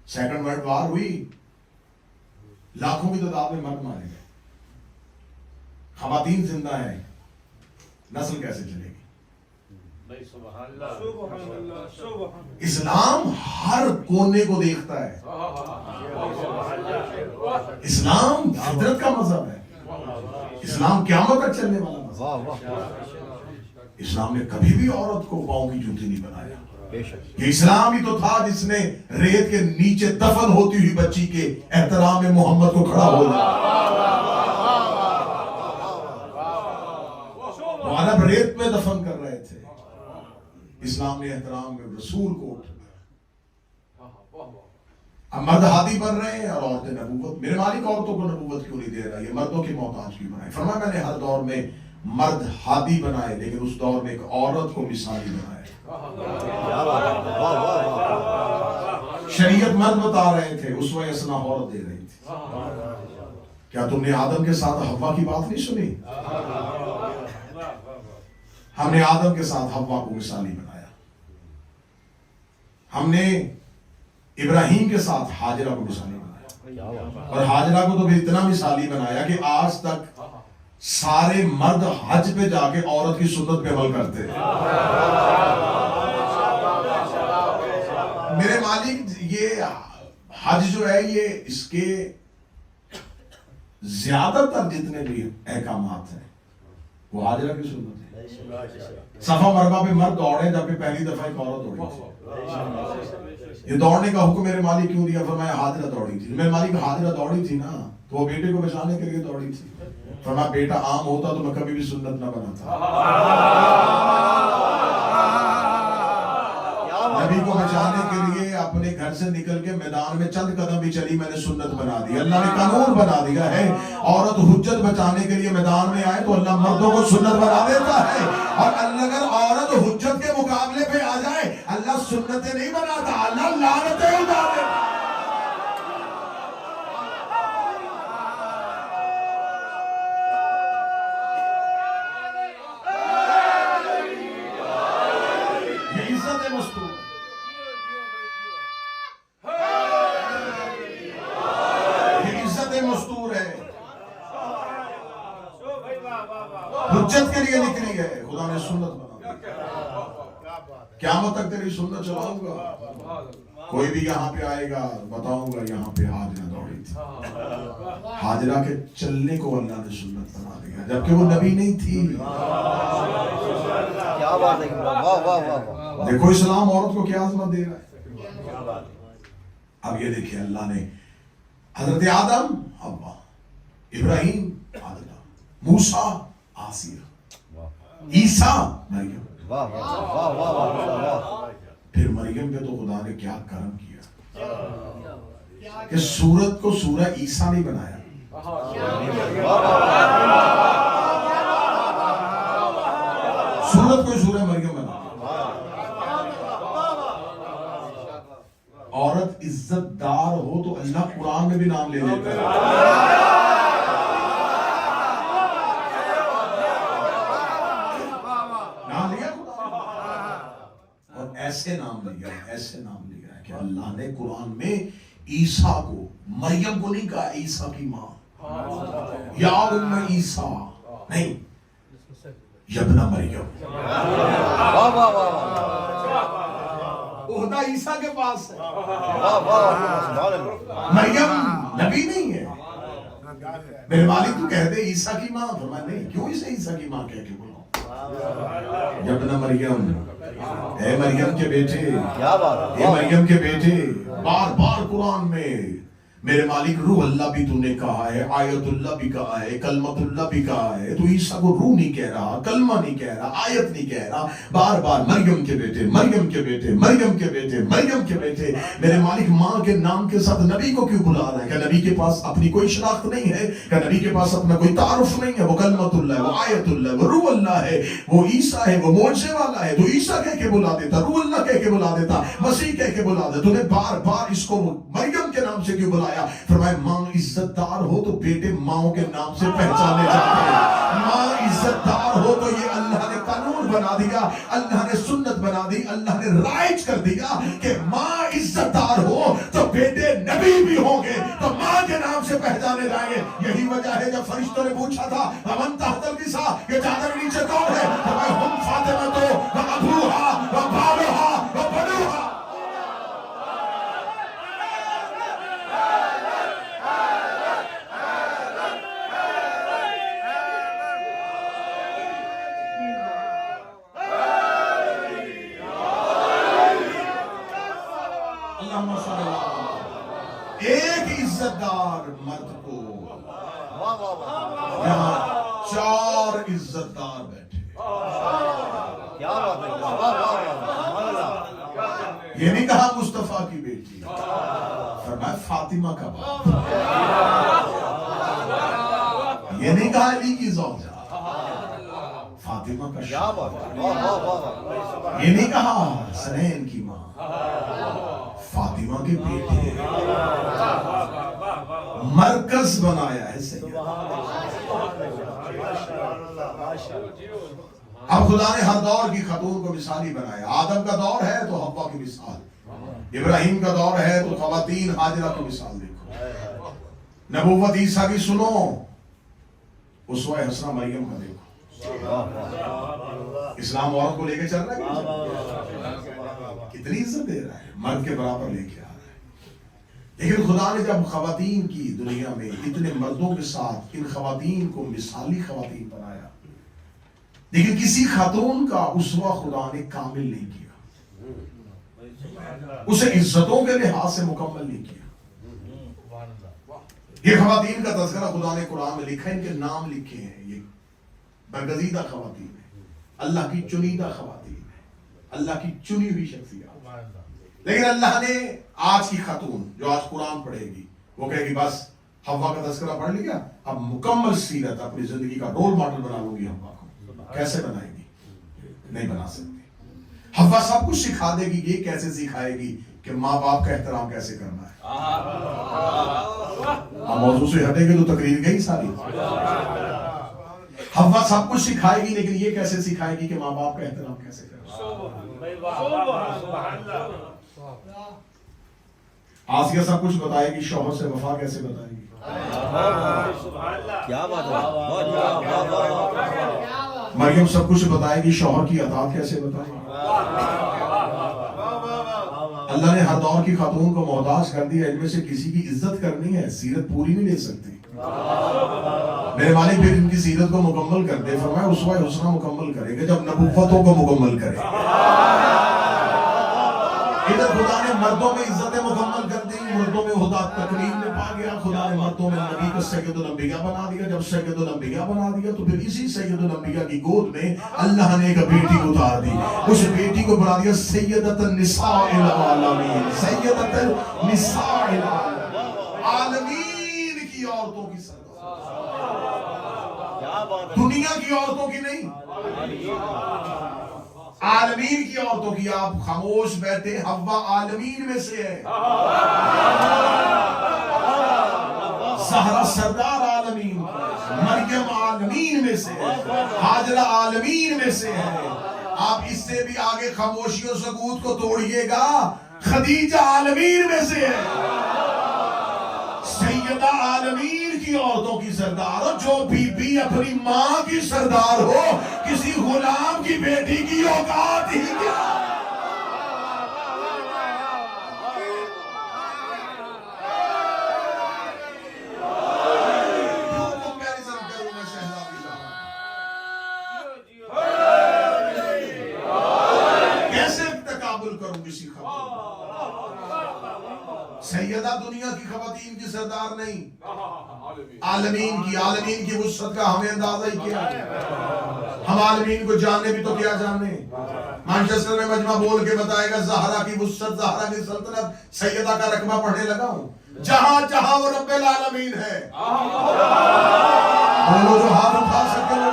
A: سیکنڈ ورلڈ وار ہوئی، لاکھوں کی تعداد میں مرد مارے گئے، خواتین زندہ ہیں، نسل کیسے چلے گی؟ اسلام ہر کونے کو دیکھتا ہے، اسلام فطرت کا مذہب ہے، اسلام قیامت تک چلنے والا مذہب ہے۔ اسلام نے کبھی بھی عورت کو پاؤں کی جوتی نہیں بنایا، یہ اسلام ہی تو تھا جس نے ریت کے نیچے دفن ہوتی ہوئی بچی کے احترام محمد کو کھڑا ہو دیا۔ وہ عرب ریت میں دفن کر رہے تھے، اسلام نے احترام میں رسول کو اٹھایا۔ اب مرد ہادی بن رہے ہیں اور عورتیں نبوت۔ میرے مالک عورتوں کو نبوت کیوں نہیں دے رہا؟ یہ مردوں کی محتاج کیوں بنائے؟ فرمایا میں نے ہر دور میں مرد ہادی بنائے لیکن اس دور میں ایک عورت کو مثالی بنایا۔ شریعت مرد بتا رہے تھے، اسوہ حسنہ عورت دے رہی تھی۔ کیا تم نے آدم کے ساتھ حوا کی بات نہیں سنی؟ ہم نے آدم کے ساتھ حوا کو مثالی بنایا، ہم نے ابراہیم کے ساتھ حاجرہ کو مثالی بنایا، اور حاجرہ کو تو بھی اتنا مثالی بنایا کہ آج تک سارے مرد حج پہ جا کے عورت کی سنت پہ عمل کرتے ہیں۔ میرے مالک یہ حج جو ہے یہ اس کے زیادہ تر جتنے بھی احکامات ہیں وہ حاجرہ کی سنت ہے۔ صفا مربع پہ مرد دوڑے جب کہ پہلی دفعہ ایک عورت دوڑی تھی۔ یہ دوڑنے کا حکم میرے مالک کیوں دیا؟ فرمایا حاجرہ دوڑی تھی۔ میرے مالک حاجرہ دوڑی تھی نا تو وہ بیٹے کو بچانے کے لیے دوڑی تھی۔ فرمایا بیٹا عام ہوتا تو میں کبھی بھی سنت نہ بناتا، نبی کو بچانے کے لیے اپنے گھر سے نکل کے میدان میں چند قدم بھی چلی، میں نے سنت بنا دی۔ اللہ نے قانون بنا دیا ہے، عورت حجت بچانے کے لیے میدان میں آئے تو اللہ مردوں کو سنت بنا دیتا ہے، اور اللہ اگر عورت حجت کے مقابلے پہ آ جائے اللہ سنتیں نہیں بناتا، اللہ لعنتیں اتار دیتا۔ حجت کے لیے نکلی ہے، خدا نے سنت بنا دی۔ قیامت تک تیری سنت چلاؤں گا، کوئی بھی یہاں پہ آئے گا بتاؤں گا یہاں پہ حاجرہ دوڑی تھی۔ حاجرہ کے چلنے کو اللہ نے سنت بنا دیا جبکہ وہ نبی نہیں تھی۔ دیکھو اسلام عورت کو کیا عظمت دے رہا ہے۔ اب یہ دیکھیں اللہ نے حضرت آدم حوا، ابراہیم حاجرہ، موسیٰ آسیہ، عیسیٰ مریم، پھر مریم پہ تو خدا نے کیا کرم کیا کہ سورت کو سورہ عیسیٰ نہیں بنایا، سورت کو سورہ مریم بنایا۔ عورت عزت دار ہو تو اللہ قرآن میں بھی نام لے لیتا ہے۔ ایسے نام لیا ہے، ایسے نام لیا ہے کہ اللہ نے قرآن میں عیسیٰ کو، مریم کو نہیں کہا عیسیٰ کی ماں، یا ام عیسیٰ، نہیں، یبن مریم،
D: واہ واہ واہ
A: عہدہ عیسیٰ کے پاس ہے،
D: واہ واہ،
A: مریم نبی نہیں ہے۔ میرے والد تو کہہ دے عیسیٰ کی ماں، فرمایا نہیں، کیوں اسے عیسیٰ کی ماں کہہ کے بلاؤ؟ یبن مریم، اے مریم کے بیٹے،
D: کیا بات
A: اے مریم کے بیٹے، بار بار قرآن میں میرے مالک روح اللہ بھی تو نے کہا ہے، آیت اللہ بھی کہا ہے، کلمت اللہ بھی کہا ہے، تو عیسیٰ کو روح نہیں کہہ رہا، کلمہ نہیں کہہ رہا، آیت نہیں کہہ رہا، بار بار مریم کے بیٹے، مریم کے بیٹے، مریم کے بیٹے، مریم کے بیٹے۔ میرے مالک ماں کے نام کے ساتھ نبی کو کیوں بلا رہا ہے؟ کہ نبی کے پاس اپنی کوئی شناخت نہیں ہے، کہ نبی کے پاس اپنا کوئی تعارف نہیں ہے، وہ کلمت اللہ ہے، وہ آیت اللہ ہے، وہ روح اللہ ہے، وہ عیسیٰ ہے، وہ معجزے والا ہے، تو عیسیٰ کہہ کے بلا دیتا، روح اللہ کہہ کے بلا دیتا، مسیح کہہ کے بلا دیتا۔ تو نے بار بار اس کو مریم کے نام سے کیوں بلایا؟ فرمایا ماں عزت دار ہو تو بیٹے ماں کے نام سے پہچانے جاتے ہیں، ماں عزت دار ہو تو یہ اللہ نے قانون بنا دیا، اللہ نے سنت بنا دی، اللہ نے رائج کر دیا کہ ماں عزت دار ہو تو بیٹے نبی بھی ہوں گے، تو ماں کے نام سے پہچانے جائیں گے۔ یہی وجہ ہے جب فرشتوں نے پوچھا تھا ومن تحت الکساء، یہ چادر کے نیچے کون ہے؟ فرمایا ہم فاطمہ و ابوہا و بالہا و بنوہا۔ ایک عزت دار مرد کو یہاں 4 عزت دار بیٹھے،
D: کیا بات ہے، واہ واہ واہ،
A: یہ نہیں کہا مصطفیٰ کی بیٹی، فرمایا فاطمہ کا باپ، یہ نہیں کہا علی کی زوجہ، فاطمہ کا
D: کیا
A: شوہر،
D: بات ہے، واہ واہ واہ،
A: یہ نہیں کہا حسنین کی ماں، فاطمہ کے بیٹے، مرکز بنایا ہے سید۔ اب خدا نے ہر دور کی خاتون کو مثالی بنایا، آدم کا دور ہے تو حوا کی مثال، ابراہیم کا دور ہے تو خواتین حاجرہ کی مثال دیکھو، نبوت عیسیٰ کی سنو، اسوہ حسنہ مریم کا دیکھو۔ اسلام عورت کو لے کے چل رہا ہے، کتنی عزت دے رہا ہے، مرد کے برابر لے کے آ رہا ہے۔ لیکن خدا نے جب خواتین کی دنیا میں اتنے مردوں کے ساتھ ان خواتین کو مثالی خواتین بنایا، لیکن کسی خاتون کا اسوہ خدا نے کامل نہیں کیا، اسے عزتوں کے لحاظ سے مکمل نہیں کیا۔ یہ خواتین کا تذکرہ خدا نے قرآن میں لکھا ہے، ان کے نام لکھے ہیں، یہ برگزیدہ خواتین ہیں، اللہ کی چنیدہ خواتین ہیں، اللہ کی چنی ہوئی شخصیات۔ لیکن اللہ نے آج کی خاتون جو آج قرآن پڑھے گی وہ کہے گی بس حوا کا تذکرہ پڑھ لیا، اب مکمل سیرت اپنی زندگی کا رول ماڈل بنا لوں گی حوا کو۔ کیسے بنائے گی؟ نہیں بنا سکتی۔ حوا سب کچھ سکھا دے گی، یہ کیسے سکھائے گی کہ ماں باپ کا احترام کیسے کرنا ہے۔ موضوع سے ہٹے گے تو تقریر گئی ساری۔ حوا سب کچھ سکھائے گی لیکن یہ کیسے سکھائے گی کہ ماں باپ کا احترام کیسے کرنا ہے۔ آسیہ سب کچھ بتائے گی، شوہر سے وفا کیسے بتائے گی۔
D: کیا بات ہے،
A: مریم سب کچھ بتائے گی، شوہر کی اطاعت کیسے بتائے گی۔ اللہ نے ہر دور کی خاتون کو محتاج کر دیا، ان میں سے کسی کی عزت کرنی ہے سیرت پوری نہیں لے سکتی۔ میرے مالک پھر ان کی سیرت کو مکمل کر دے، فرمایا اسوہ حسنہ مکمل کریں گے جب نبوتوں کو مکمل کریں گے۔ ادھر خدا نے مردوں میں عزتیں مکمل کر دی، مردوں میں خدا تکریم میں پا گیا، خدا نے مردوں میں نبی کو سید الانبیاء بنا دیا، جب سید الانبیاء بنا دیا تو پھر اسی سید الانبیاء کی گود میں اللہ نے ایک بیٹی اتار دی، اس بیٹی کو بنا دیا سیدۃ النساء العالمین، سیدۃ النساء العالمین، عالمین کی عورتوں کی سردار، دنیا کی عورتوں کی نہیں، عالمین کی عورتوں کی۔ آپ خاموش بیٹھے، حوا عالمین میں سے ہے، زہرا سردار عالمین، مریم عالمین میں سے ہے، حاجرہ عالمین میں سے ہے۔ آپ اس سے بھی آگے خاموشی و سکوت کو توڑیے گا، خدیجہ عالمین میں سے ہے، سیدہ عالمین کی عورتوں کی سردار، جو بھی بھی اپنی ماں کی سردار ہو، کسی غلام کی بیٹی کی اوقات ہی کیا؟ سیدہ دنیا کی خواتین کی سردار نہیں، عالمین کی وسعت کا ہمیں اندازہ ہی کیا ہے۔ ہم عالمین کو جاننے بھی تو کیا جاننے، مانچسٹر میں مجمع بول کے بتائے گا زہرا کی وسعت، زہرا کی سلطنت، سیدہ کا رقبہ پڑھنے لگا ہوں، جہاں جہاں وہ رب العالمین ہے۔ بولو جو ہاتھ اٹھا سکتے ہو۔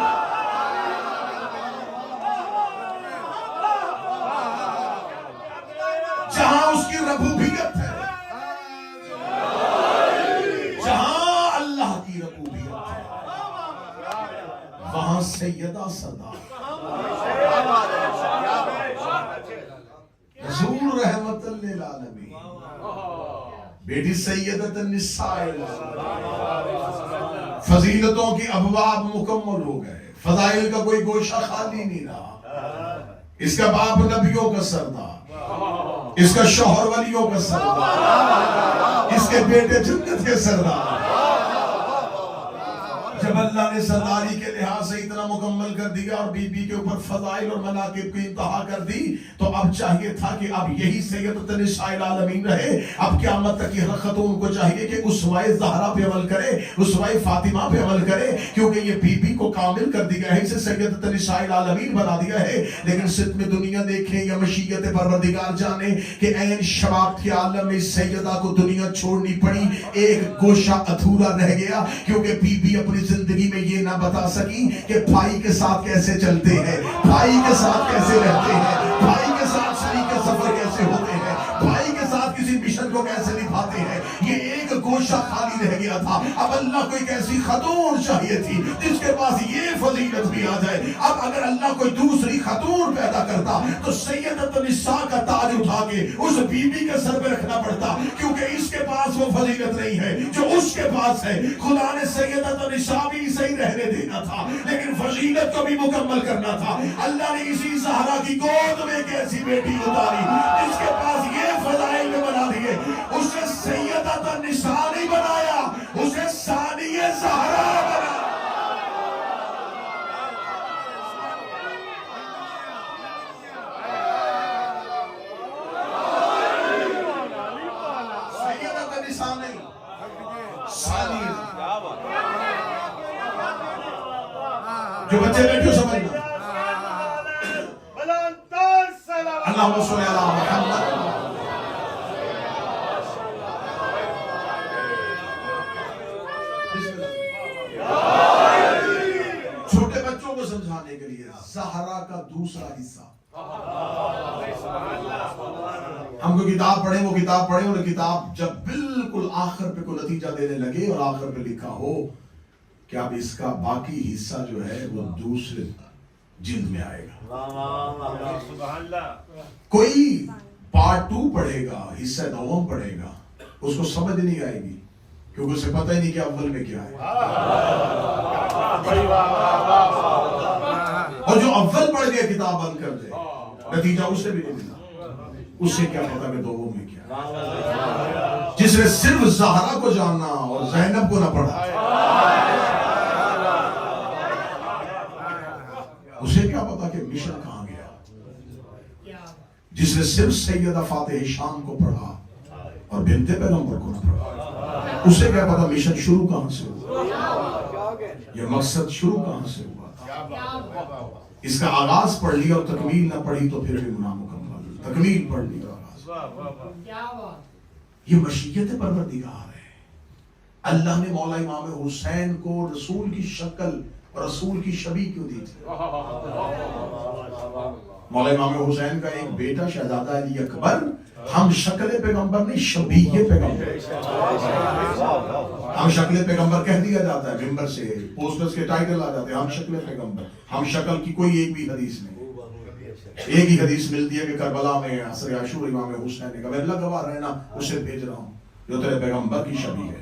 A: جہاں اس کی ربوبیت ہے، جہاں اللہ کی ربوبیت ہے، وہاں سیدہ سردار رسول رحمت للعالمین بیٹی سیدۃ النساء، فضیلتوں کی ابواب مکمل ہو گئے، فضائل کا کوئی گوشہ خالی نہیں رہا۔ اس کا باپ نبیوں کا سردار، اس کا شوہر ولیوں کا سردار، اس کے بیٹے جنت کے سردار۔ جب اللہ نے سرداری کے لحاظ سے اتنا مکمل کر دیا اور بی بی کے اوپر فضائل اور مناقب کی انتہا کر دی، تو اب چاہیے تھا کہ اب یہی سیدۃ النساء العالمین رہے۔ اب قیامت تک یہ خاتون کو چاہیے کہ اسوہ زہرا پہ عمل کرے، اسوہ فاطمہ پہ عمل کرے، کیونکہ یہ بی بی کو کامل کر دیا ہے، اسے سیدۃ النساء العالمین بنا دیا ہے۔ لیکن صرف میں دنیا دیکھیں یا مشیت پروردگار جانے کہ این شباب کے عالم میں سیدہ کو دنیا چھوڑنی پڑی، ایک گوشہ ادھورا رہ گیا، کیونکہ بی بی اپنی زندگی میں یہ نہ بتا سکی کہ بھائی کے ساتھ کیسے چلتے ہیں، بھائی کے ساتھ کیسے رہتے ہیں، بھائی کے ساتھ شریک سفر کیسے ہوتے ہیں، بھائی کے ساتھ کسی مشن کو کیسے نبھاتے ہیں۔ یہ ایک گوشہ خالی رہ گیا تھا۔ اب اللہ کو ایک ایسی خاتون چاہیے تھی جس کے پاس یہ فضیلت بھی آ جائے۔ اب اگر اللہ کوئی دوسری خاتون پیدا کرتا تو سیدۃ النساء کا تاج اٹھا کے اس بی بی کے سر پہ رکھنا پڑتا، کیونکہ اس کے پاس وہ فضیلت نہیں ہے جو اس کے پاس ہے۔ خدا نے سیدۃ النساء بھی صحیح رہنے دینا تھا، لیکن فضیلت کو بھی مکمل کرنا تھا۔ اللہ نے اسی زہرا کی گود میں ایک ایسی بیٹی اتاری جس کے پاس یہ فضائل میں بنا دیے۔ اسے سیدۃ النساء نہیں بنایا، اسے ثانیہ زہرا بنا۔ سیدۃ النساء نہیں، ثانیہ۔ جو بچے بیٹھے سمجھنا، اللہم صلی علی محمد۔ چھوٹے بچوں کو سمجھانے کے لیے زہرا کا دوسرا حصہ، ہم کو کتاب پڑھیں، وہ کتاب پڑھیں، اور کتاب جب بالکل آخر پہ کوئی نتیجہ دینے لگے اور آخر پہ لکھا ہو کہ اب اس کا باقی حصہ جو ہے وہ دوسرے جلد میں آئے گا۔ کوئی پارٹ 2 پڑھے گا، حصہ دوم پڑھے گا، اس کو سمجھ نہیں آئے گی، کیونکہ اسے پتہ ہی نہیں کہ اول میں کیا ہے۔ اور جو اول پڑھ گیا کتاب بند کر دے، نتیجہ اسے بھی نہیں ملا، اس سے کیا پتا کہ دوم میں کیا ہے۔ جس نے صرف زہرا کو جاننا اور زینب کو نہ پڑھا، اسے کیا پتا کہ مشن کہاں گیا۔ جس نے صرف سیدہ فاتح شام کو پڑھا اور بنت پیغمبر کو نہ پڑھا، اسے کیا پتا مشن شروع کہاں سے ہوا، یہ مقصد شروع کہاں سے ہوا تھا۔ اس کا آغاز پڑھ لیا اور تکمیل نہ پڑھی تو پھر بھی نامکمل، تکمیل پڑھ لی تو آغاز۔ یہ مشیت پروردگار ہے۔ اللہ نے مولا امام حسین کو رسول کی شکل رسول کی شبیہ کیوں دی تھی؟ مولا امام حسین کا ایک بیٹا شہزادہ علی اکبر ہم شکل پیغمبر نہیں، شبیہ پیغمبر، ہم شکل پیغمبر کہہ دیا جاتا ہے ممبر سے، پوسٹرز کے ٹائٹل آ جاتے ہیں ہم شکل پیغمبر، ہم شکل کی کوئی ایک بھی حدیث نہیں۔ ایک ہی حدیث ملتی ہے کہ کربلا میں عصر عاشور امام حسین نے کہا میں اللہ گواہ رہنا اسے بھیج رہا ہوں جو تیرے پیغمبر کی شبیہ ہے۔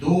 A: 2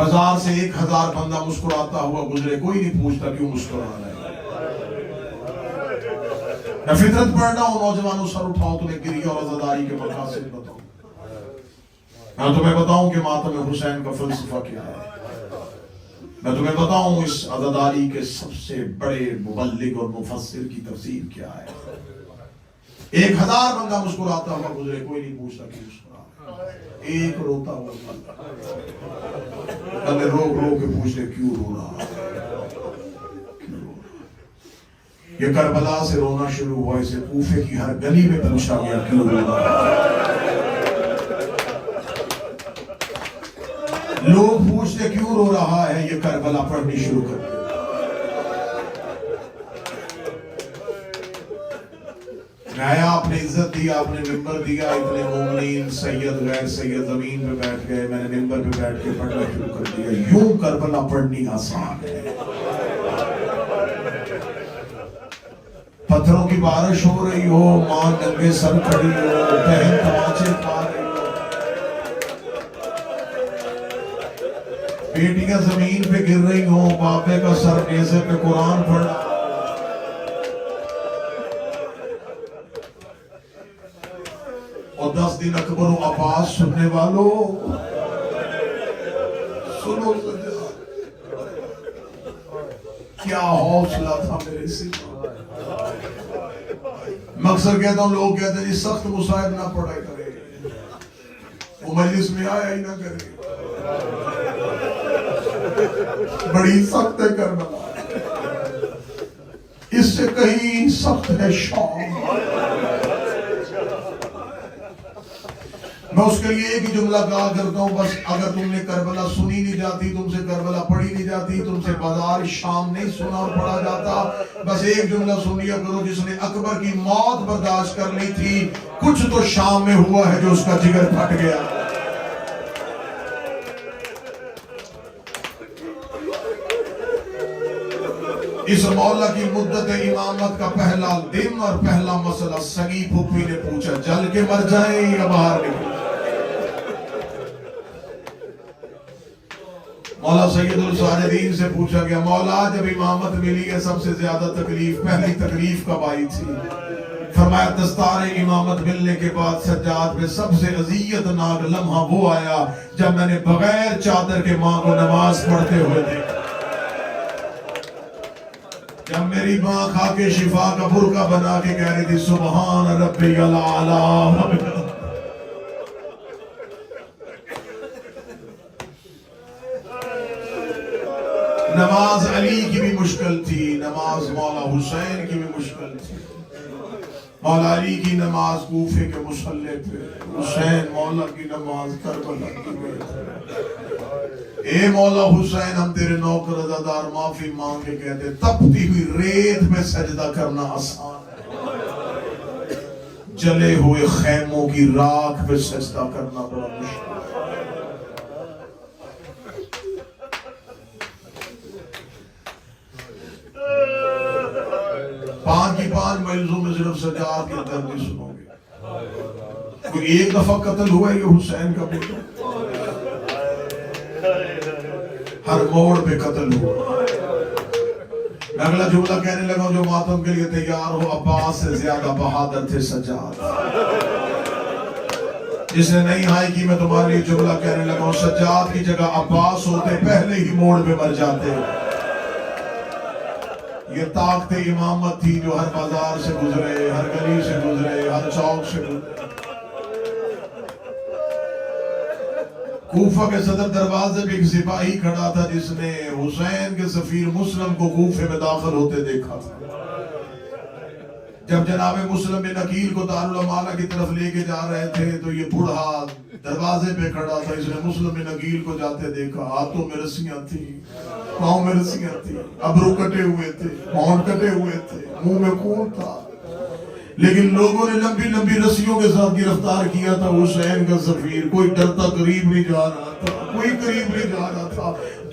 A: بازار سے 1000 بندہ مسکراتا ہوا گزرے، کوئی نہیں پوچھتا کیوں مسکرا رہا ہے۔ میں فطرت پڑھ رہا ہوں، نوجوانوں سر اٹھاؤ، تمہیں گریہ اور عزاداری کے مقاصد بتاؤں، میں تمہیں بتاؤں کہ ماتم حسین کا فلسفہ کیا ہے، میں تمہیں بتاؤں اس عزاداری کے سب سے بڑے مبلغ اور مفسر کی تفسیر کیا ہے۔ 1000 بندہ مسکراتا ہوا گزرے، کوئی نہیں پوچھتا کہ مسکرا رہا ہے، ایک روتا ہوا بندہ پہلے روک روک کے پوچھتے کیوں رو رہا ہے، کیوں رو رہا ہے۔ یہ کربلا سے رونا شروع ہوا، اسے کوفے کی ہر گلی میں پوچھا گیا کیوں رو رہا ہے۔ لوگ پوچھتے کیوں رو رہا ہے، یہ کربلا پڑھنی شروع کر دیا۔ میں آپ نے عزت دیا، آپ نے ممبر دیا، اتنے مومنین سید غیر سید زمین پہ بیٹھ گئے، میں نے ممبر پہ بیٹھ کے پڑھنا شروع کر دیا۔ یوں کربلا پڑھنی آسان ہے۔ پتھروں کی بارش ہو رہی ہو، ماں ننگے سر کھڑی ہو، بہن تماچے کھا رہی ہو، بیٹیاں زمین پہ گر رہی ہوں، باپے کا سر نیزے پہ قرآن پڑھ رہا، اور 10 دن اکبر و عباس سننے والوں سنو کیا حوصلہ تھا میرے ساتھ۔ مقصد کہتا ہوں، لوگ کہتے ہیں جی سخت مصائب نہ پڑھا کرے، وہ مجلس میں آیا ہی نہ کرے، بڑی سخت ہے کربلا، اس سے کہیں سخت ہے شام۔ میں اس کے لیے ایک ہی جملہ کہا کرتا ہوں، بس اگر تم نے کربلا سنی نہیں جاتی، تم سے کربلا پڑھی نہیں جاتی، تم سے بازار شام نہیں سنا اور پڑھا جاتا، بس ایک جملہ سن لیا کرو، جس نے اکبر کی موت برداشت کر لی تھی، کچھ تو شام میں ہوا ہے جو اس کا جگر پھٹ گیا۔ اس مولا کی مدت امامت کا پہلا دن اور پہلا مسئلہ سگی پھوپھی نے پوچھا، جل کے مر جائیں یا باہر نکلیں؟ مولا سید الساجدین سے پوچھا گیا، مولا جب امامت ملی ہے سب سے زیادہ تکلیف، پہلی تکلیف کب آئی تھی؟ فرمایا دستار امامت ملنے کے بعد سجاد میں سب سے اذیت ناک لمحہ وہ آیا جب میں نے بغیر چادر کے ماں کو نماز پڑھتے ہوئے دیکھا، جب میری ماں کھا کے شفا کا برقع بنا کے کہہ رہی تھی سبحان ربی الاعلی۔ نماز علی کی بھی مشکل تھی، نماز مولا حسین کی بھی مشکل تھی، مولا علی کی نماز کوفے کے مصلی پہ، حسین مولا کی نماز کربلا کی پہ۔ اے مولا حسین ہم تیرے نوکر عزادار معافی مانگ کے کہتے تپتی ہوئی ریت میں سجدہ کرنا آسان ہے، جلے ہوئے خیموں کی راکھ پہ سجدہ کرنا بڑا مشکل ہے۔ پانچ کی پانچ مجلسوں میں صرف سجاد کی دردی سنو گے، کوئی ایک دفعہ قتل ہوا ہے یہ حسین کا بیٹا، ہر موڑ پہ قتل ہوا۔ میں اگلا جملہ کہنے لگا جو ماتم کے لیے تیار ہو، عباس سے زیادہ بہادر تھے سجاد۔ جس نے نہیں ہائی کی میں تمہارے لیے جملہ کہنے لگا ہوں، سجاد کی جگہ عباس ہوتے پہلے ہی موڑ پہ مر جاتے۔ یہ طاقت امامت تھی جو ہر بازار سے گزرے، ہر گلی سے گزرے، ہر چوک سے گزرے۔ کوفہ کے صدر دروازے پہ ایک سپاہی کھڑا تھا جس نے حسین کے سفیر مسلم کو کوفے میں داخل ہوتے دیکھا تھا۔ جب جناب مسلم بن عقیل کو دارالعمالہ کی طرف لے کے جا رہے تھے تو یہ بوڑھا دروازے پہ کھڑا تھا، اس نے مسلم بن عقیل کو جاتے دیکھا، ہاتھوں میں رسیاں تھیں، پاؤں میں رسیاں تھیں، ابرو کٹے ہوئے تھے، ہونٹ کٹے ہوئے تھے، منہ میں خون تھا، لیکن لوگوں نے لمبی لمبی رسیوں کے ساتھ گرفتار کیا تھا حسین کا سفیر۔ کوئی ڈرتا قریب نہیں جا رہا تھا، کوئی قریب نہیں جا رہا تھا۔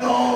A: 9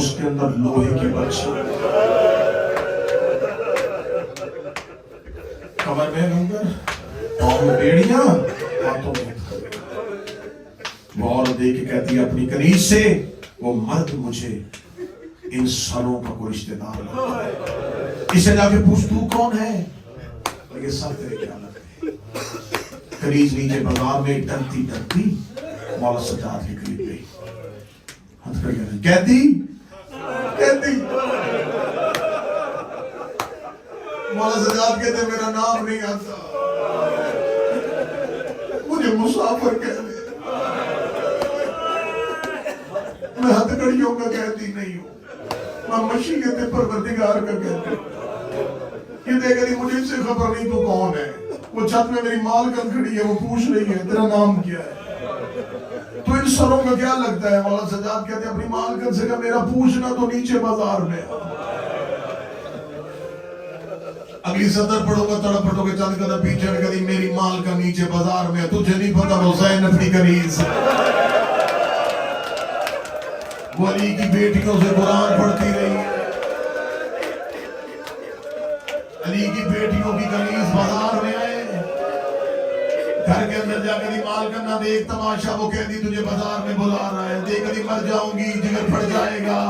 A: اس کے اندر لوہے کی برچھی، کمر میں لنگر، پاؤں میں بیڑیاں، ہاتھوں میں وہ عورت دے کے کہتی ہے اپنی کنیز سے، وہ مرد مجھے ان سروں کا کوئی رشتہ دار لگتا ہے، اسے جا کے پوچھ تو کون ہے، اور یہ سب تیرے کیا لگتے ہیں۔ کنیز نیچے بازار میں ڈرتی ڈرتی مولا سجاد کے قریب گئی، ہاتھ کر گیا، کہتی مولا سجاد کہتے میرا نام نہیں آتا، مجھے مسافر کہہ دے، میں ہتھ کڑیوں کا کہتی نہیں ہوں، میں مشیت پروردگار کا کہتی ہوں۔ یہ دیکھ رہی مجھے اس سے خبر نہیں تو کون ہے، وہ چھت میں میری مالکن کھڑی ہے، وہ پوچھ رہی ہے تیرا نام کیا ہے، تو ان سروں کا کیا لگتا ہے؟ مولا سجاد کہتے ہیں اپنی مالکن سے کہ میرا پوچھنا تو نیچے بازار میں۔ اگلی سطر پڑھو گا تڑپ پڑھو گے چند قدم پیچھے کری میری مال کا نیچے بازار میں، تجھے نہیں پتا حسین اپنی کنیز وہ علی کی بیٹیوں سے قرآن پڑھتی رہی ہے، علی کی بیٹیوں کی کنیز بازار میں آئے، گھر کے اندر جا کر مال کرنا دیکھ تماشا، وہ قیدی تجھے بازار میں بلا رہا ہے، دیکھ کر مر جاؤں گی جگر پھٹ جائے گا،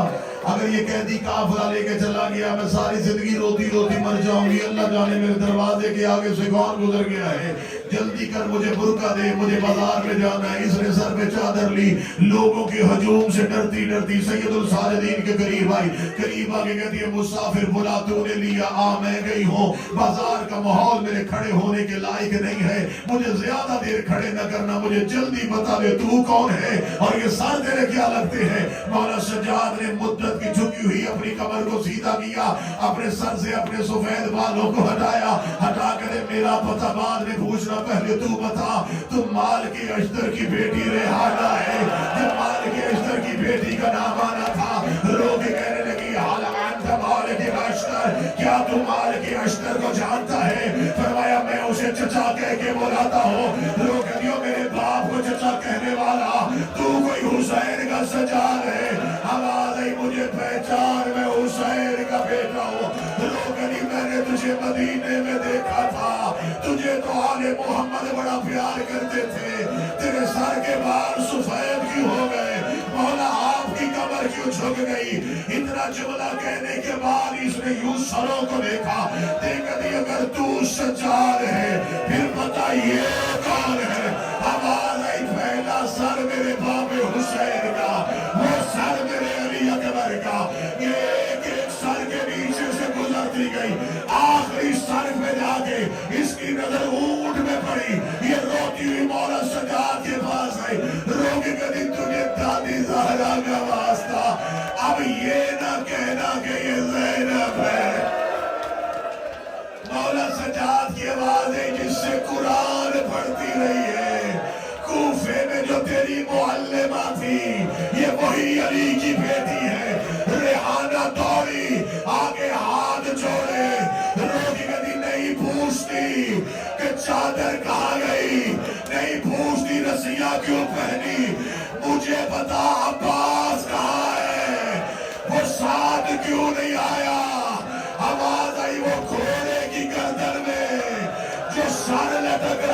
A: اگر یہ قیدی قافلہ لے کے چلا گیا میں ساری زندگی روتی روتی مر جاؤں گی، اللہ جانے میرے دروازے کے آگے سے کون گزر گیا ہے، جلدی کر مجھے برقع دے، مجھے بازار میں جانا ہے۔ اس نے سر پہ چادر لی، لوگوں کے ہجوم سے ڈرتی ڈرتی سید الساجدین کے قریب آئی، قریب آگے کہتی ہے مسافر بلا تو نے لیا، میں گئی ہوں، بازار کا ماحول میرے کھڑے ہونے کے لائق نہیں ہے، مجھے زیادہ دیر کھڑے نہ کرنا، مجھے جلدی بتا دے تو کون ہے اور یہ سر تیرے کیا لگتے ہیں۔ مولا سجاد نے مدت کی جھکی ہوئی اپنی کمر کو سیدھا کیا، اپنے سر سے اپنے سفید بالوں کو ہٹایا، ہٹا کر میرا پتہ بعد میں پوچھنا، پہلے تو بتا تم مال کے اشتر کی بیٹی ریحانہ ہے؟ جب مال کے اشتر کی بیٹی کا نام آنا تھا، رو کے کہنے لگی حال انت مال کے اشتر، کیا تم مال کے اشتر کو جانتا ہے؟ فرمایا میں اسے چچا کہہ کے بلاتا ہوں، رو کہتی ہو میرے باپ کو چچا کہنے والا تو کوئی حسین کا سجاد ہے؟ آواز آئی مجھے پہچان، میں حسین کا بیٹا ہوں، رو کہتی میں نے تجھے مدینے میں دیکھا تھا، تجھے تو آل محمد بڑا پیار کرتے تھے، تیرے سر کے بال سفید کیوں ہو گئے؟ مولا آپ کی کمر کیوں جھک گئی؟ اتنا جملہ کہنے کے بعد اس نے یوں سروں کو دیکھا، دیکھ دی اگر تو سجاد ہے پھر بتا یہ کون ہے؟ آواز آئی پہلا سر میرے باب حسین کا، وہ سر میرے علی اکبر کا، یہ ایک ایک سر کے نیچے سے گزرتی گئی، آخری سر پہ جا کے اس کی نظر اونٹ میں پڑی، یہ روتی ہوئی مولا سجاد کے پاس آئی، رو کے کہتی تجھے دادی زہرا کا واسطہ، اب یہ نہ کہنا کہ یہ زینب ہے۔ مولا سجاد کی آواز ہے جس سے قرآن پڑھتی رہی ہے، کوفے میں جو تیری معلمہ تھی یہ وہی علی کی بیٹی ہے۔ ریحانہ دوڑی آگے ہاتھ جوڑے، رو کے کہتی نہیں پوچھتی کہ چادر کہاں گئی، نہیں پوچھتی رسیاں کیوں پہنی، مجھے بتا عباس کہاں ہے، وہ ساتھ کیوں نہیں آیا؟ آواز آئی وہ گھوڑے کی گردن میں جو سر لٹک